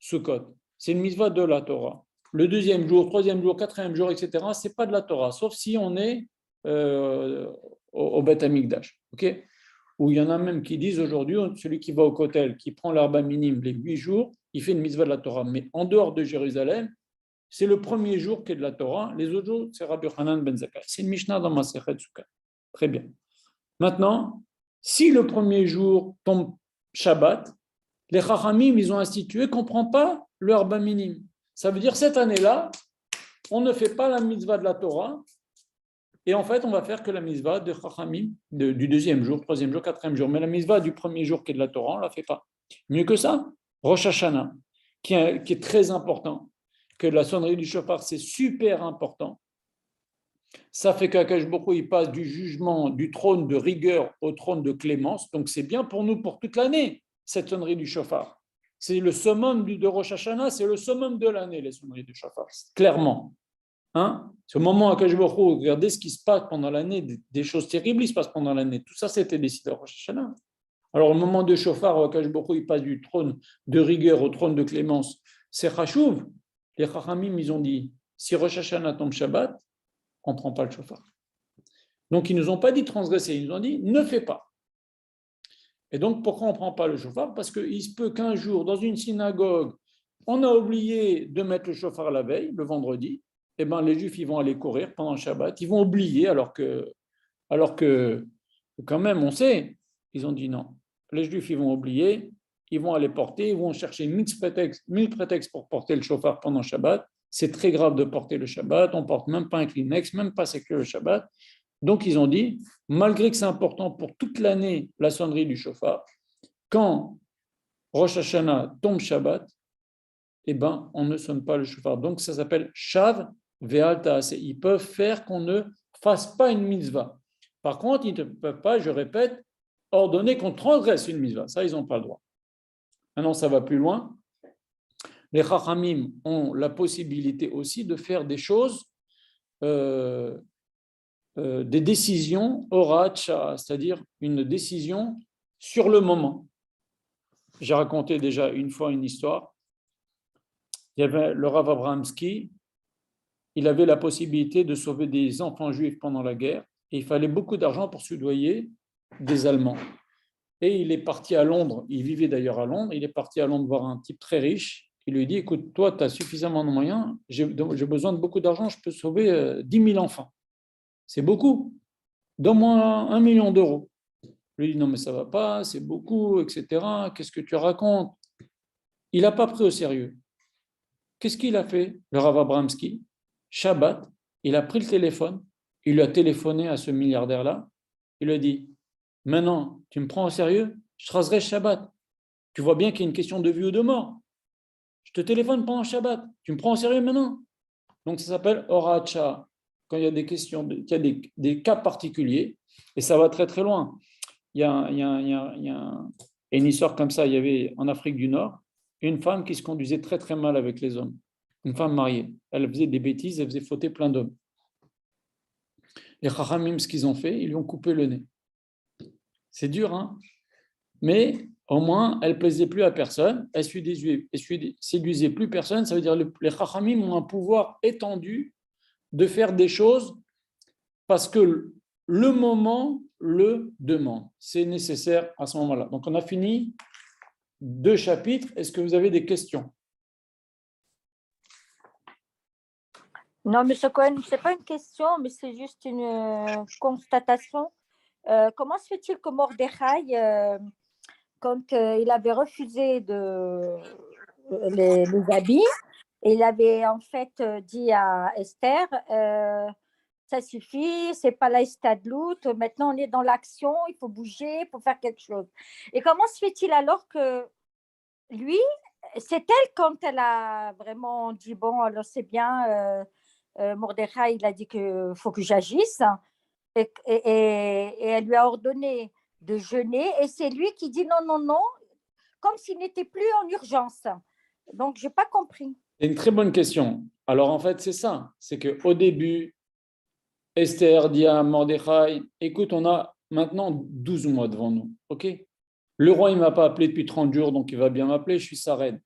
Sukkot, c'est une mitzvah de la Torah. Le deuxième jour, troisième jour, quatrième jour, etc., ce n'est pas de la Torah, sauf si on est au Beth Amikdash. Okay, où il y en a même qui disent aujourd'hui, celui qui va au Kotel, qui prend l'arba minime les 8 jours, il fait une mitzvah de la Torah. Mais en dehors de Jérusalem, c'est le premier jour qui est de la Torah. Les autres jours, c'est Rabbi Hanan ben Zakkai. C'est une Mishnah dans Masechet Sukkot. Très bien. Maintenant, si le premier jour tombe Shabbat, les Chachamim, ils ont institué qu'on ne prend pas le arba minime. Ça veut dire cette année-là, on ne fait pas la mitzvah de la Torah. Et en fait, on va faire que la mitzvah de Chachamim du deuxième jour, troisième jour, quatrième jour. Mais la mitzvah du premier jour qui est de la Torah, on ne la fait pas. Mieux que ça, Rosh Hashanah, qui est très important, que la sonnerie du shofar, c'est super important. Ça fait qu'Akash Boko, il passe du jugement, du trône de rigueur au trône de clémence. Donc c'est bien pour nous pour toute l'année, cette sonnerie du shofar. C'est le summum de Rosh Hashanah, c'est le summum de l'année, les sonneries du shofar, clairement. Hein? C'est au moment où Akash Boko, regardez ce qui se passe pendant l'année, des choses terribles qui se passent pendant l'année. Tout ça, c'était décidé à Rosh Hashanah. Alors, au moment de shofar, où Akash Boko, il passe du trône de rigueur au trône de clémence, c'est chachouv. Les chachamim, ils ont dit, si Rosh Hashanah tombe Shabbat, on ne prend pas le shofar. Donc, ils ne nous ont pas dit transgresser, ils nous ont dit ne fais pas. Et donc, pourquoi on ne prend pas le shofar? Parce qu'il se peut qu'un jour, dans une synagogue, on a oublié de mettre le shofar la veille, le vendredi, et ben les Juifs, ils vont aller courir pendant le Shabbat, ils vont oublier, alors que quand même, on sait, ils ont dit non. Les Juifs, ils vont oublier, ils vont aller porter, ils vont chercher mille prétextes pour porter le shofar pendant le Shabbat. C'est très grave de porter le Shabbat, on ne porte même pas un Kleenex, même pas c'est que le Shabbat. Donc, ils ont dit, malgré que c'est important pour toute l'année, la sonnerie du shofar, quand Rosh Hashanah tombe Shabbat, eh ben, on ne sonne pas le shofar. Donc, ça s'appelle Shav Ve'al Ta'aseh. Ils peuvent faire qu'on ne fasse pas une mitzvah. Par contre, ils ne peuvent pas, je répète, ordonner qu'on transgresse une mitzvah. Ça, ils n'ont pas le droit. Maintenant, ça va plus loin. Les Chachamim ont la possibilité aussi de faire des choses, des décisions horat shah, c'est-à-dire une décision sur le moment. J'ai raconté déjà une fois une histoire. Il y avait le Rav Abrahamski, il avait la possibilité de sauver des enfants juifs pendant la guerre et il fallait beaucoup d'argent pour soudoyer des Allemands. Et il est parti à Londres, il vivait d'ailleurs à Londres, il est parti à Londres voir un type très riche. Il lui dit, écoute, toi, tu as suffisamment de moyens, j'ai besoin de beaucoup d'argent, je peux sauver 10 000 enfants. C'est beaucoup. Donne-moi 1 million d'euros. Il lui dit, non, mais ça ne va pas, c'est beaucoup, etc. Qu'est-ce que tu racontes? Il n'a pas pris au sérieux. Qu'est-ce qu'il a fait, le Rav Abramski? Shabbat, il a pris le téléphone, il lui a téléphoné à ce milliardaire-là, il lui a dit, maintenant, tu me prends au sérieux? Je tracerai Shabbat. Tu vois bien qu'il y a une question de vie ou de mort. Je te téléphone pendant Shabbat. Tu me prends au sérieux maintenant? Donc, ça s'appelle Horat Shah. Quand il y a des questions, il y a des cas particuliers, et ça va très très loin. Il y a une histoire comme ça. Il y avait en Afrique du Nord une femme qui se conduisait très très mal avec les hommes. Une femme mariée. Elle faisait des bêtises, elle faisait fauter plein d'hommes. Les Chachamim, ce qu'ils ont fait, ils lui ont coupé le nez. C'est dur, hein? Mais au moins, elle ne plaisait plus à personne, elle séduisait plus personne. Ça veut dire que les Chachamim ont un pouvoir étendu de faire des choses parce que le moment le demande. C'est nécessaire à ce moment-là. Donc, on a fini 2 chapitres. Est-ce que vous avez des questions? Non, M. Cohen, ce n'est pas une question, mais c'est juste une constatation. comment se fait-il que Mordechai, quand il avait refusé les habits, et il avait en fait dit à Esther, ça suffit, c'est pas la stadlout, maintenant on est dans l'action, il faut bouger, il faut faire quelque chose. Et comment se fait-il alors que lui, c'est elle quand elle a vraiment dit, bon, alors c'est bien, Mordechai, il a dit qu'il faut que j'agisse, et elle lui a ordonné de jeûner, et c'est lui qui dit non, non, non, comme s'il n'était plus en urgence. Donc, je n'ai pas compris. C'est une très bonne question. Alors, en fait, c'est ça. C'est qu'au début, Esther dit à Mordechai, écoute, on a maintenant 12 mois devant nous. OK? Le roi, il ne m'a pas appelé depuis 30 jours, donc il va bien m'appeler, je suis sa reine.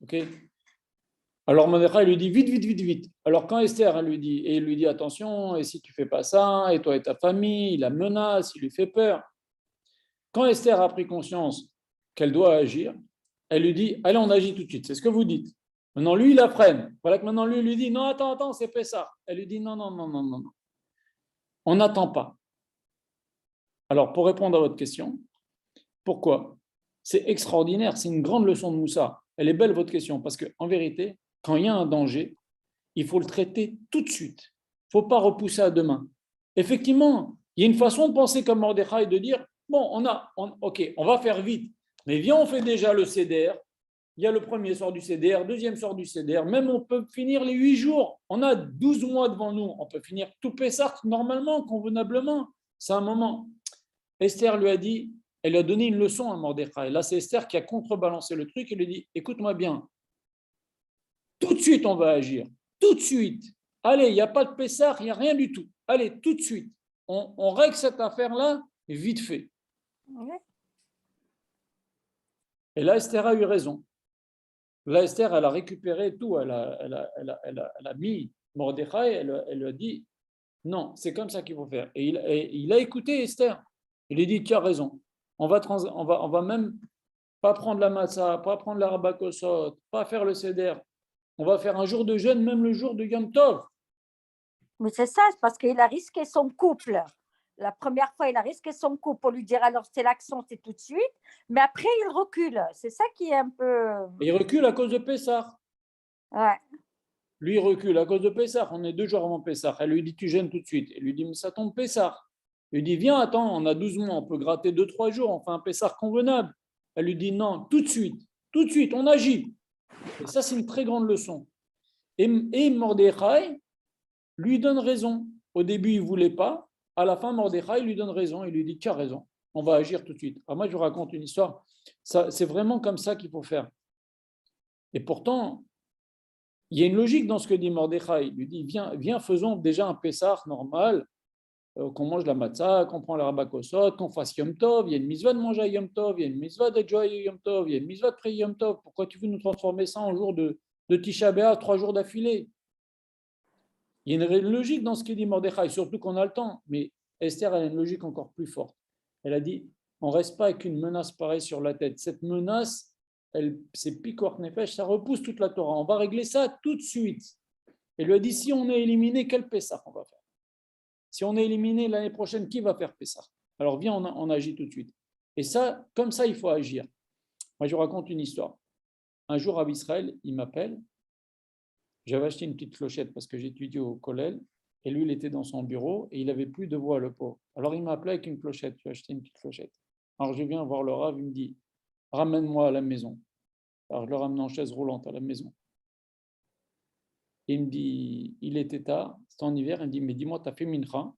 OK? Alors Mordechai lui dit vite, vite, vite, vite. Alors quand Esther elle lui dit, et il lui dit attention, et si tu fais pas ça, et toi et ta famille, il la menace, il lui fait peur. Quand Esther a pris conscience qu'elle doit agir, elle lui dit allez, on agit tout de suite. C'est ce que vous dites. Maintenant, lui, il la freine. Voilà que maintenant, lui, il lui dit non, attends, attends, c'est pas ça. Elle lui dit non, non, non, non, non, non. On n'attend pas. Alors, pour répondre à votre question, pourquoi? C'est extraordinaire, c'est une grande leçon de Moussa. Elle est belle, votre question, parce qu'en vérité, quand il y a un danger, il faut le traiter tout de suite. Il ne faut pas repousser à demain. Effectivement, il y a une façon de penser comme Mordechai, de dire, bon, ok, on va faire vite, mais viens, on fait déjà le CDR. Il y a le premier sort du CDR, deuxième sort du CDR, même on peut finir les 8 jours. On a 12 mois devant nous, on peut finir tout Pessah normalement, convenablement. C'est un moment. Esther lui a dit, elle lui a donné une leçon à Mordechai. Là, c'est Esther qui a contrebalancé le truc et lui dit, écoute-moi bien, tout de suite on va agir, tout de suite. Allez, il n'y a pas de Pessah, il n'y a rien du tout. Allez, tout de suite. On règle cette affaire-là vite fait. Et là, Esther a eu raison. Là, Esther, elle a récupéré tout. Elle a mis Mordechai, elle a dit, non, c'est comme ça qu'il faut faire. Et il a écouté Esther. Il lui dit, tu as raison. On va même pas prendre la matzah, pas prendre la rabakosot, pas faire le seder. On va faire un jour de jeûne, même le jour de Yom Tov. Mais c'est ça, parce qu'il a risqué son couple. La première fois, il a risqué son couple pour lui dire alors c'est l'action, c'est tout de suite. Mais après, il recule. C'est ça qui est un peu. Et il recule à cause de Pessah. Ouais. Lui, il recule à cause de Pessah. On est 2 jours avant Pessah. Elle lui dit tu jeûnes tout de suite. Il lui dit mais ça tombe Pessah. Il lui dit viens, attends, on a 12 mois, on peut gratter 2-3 jours, on fait un Pessah convenable. Elle lui dit non, tout de suite, on agit. Et ça, c'est une très grande leçon. Et Mordechai lui donne raison. Au début, il ne voulait pas. À la fin, Mordechai lui donne raison. Il lui dit, tu as raison, on va agir tout de suite. Alors moi, je vous raconte une histoire. C'est vraiment comme ça qu'il faut faire. Et pourtant, il y a une logique dans ce que dit Mordechai. Il lui dit, viens, faisons déjà un Pessah normal, qu'on mange la matzah, qu'on prend la rabakosot, qu'on fasse Yom Tov. Il y a une mitzvah de manger à Yom Tov, il y a une mitzvah de joyeux Yom Tov, il y a une mitzvah de prier Yom Tov. Pourquoi tu veux nous transformer ça en jour de Tisha B'Av, 3 jours d'affilée? Il y a une logique dans ce qu'il dit Mordechai, surtout qu'on a le temps. Mais Esther, elle a une logique encore plus forte. Elle a dit, on ne reste pas avec une menace pareille sur la tête. Cette menace, c'est pikor nefesh, ça repousse toute la Torah. On va régler ça tout de suite. Elle lui a dit, si on est éliminé, quel Pessah on va faire? Si on est éliminé l'année prochaine, qui va faire Pessah? Alors viens, on agit tout de suite. Et ça, comme ça, il faut agir. Moi, je vous raconte une histoire. Un jour, à Israël, il m'appelle. J'avais acheté une petite clochette parce que j'étudiais au collège. Et lui, il était dans son bureau et il n'avait plus de voix, le pauvre. Alors, il m'a appelé avec une clochette. Tu as acheté une petite clochette. Alors, je viens voir le Rav. Il me dit, ramène-moi à la maison. Alors, je le ramène en chaise roulante à la maison. Il me dit, il était tard, c'était en hiver. Il me dit, mais dis-moi, tu as fait mincha?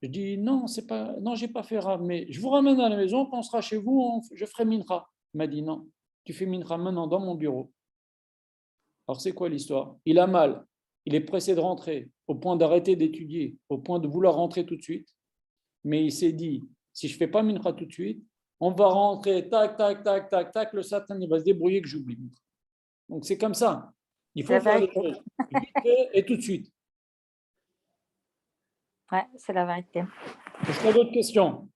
Je dis, non, j'ai pas fait Rav, mais je vous ramène à la maison. Quand on sera chez vous, je ferai mincha. Il m'a dit, non, tu fais mincha maintenant dans mon bureau. Alors, c'est quoi l'histoire? Il a mal. Il est pressé de rentrer, au point d'arrêter d'étudier, au point de vouloir rentrer tout de suite. Mais il s'est dit, si je ne fais pas mincha tout de suite, on va rentrer, tac, tac, tac, tac, tac, le Satan, il va se débrouiller que j'oublie. Donc, c'est comme ça. Il faut faire les choses vite fait et tout de suite. Ouais, c'est la vérité. Est-ce qu'il y a d'autres questions?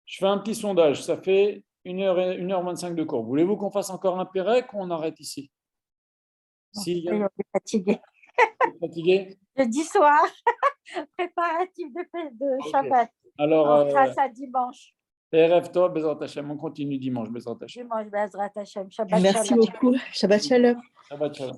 Je fais un petit sondage. Ça fait 1h25 de cours. Voulez-vous qu'on fasse encore un pérec ou on arrête ici? On est fatigué. Fatigué? Jeudi soir, préparatif de Ok. Shabbat. Alors, On fera ça dimanche. Erev Tov, Bezrat Hashem, on continue dimanche, Bezrat Hashem. Dimanche, Bezrat Hashem. Shabbat Merci Shalom. beaucoup. Shabbat Shalom. Shabbat Shalom.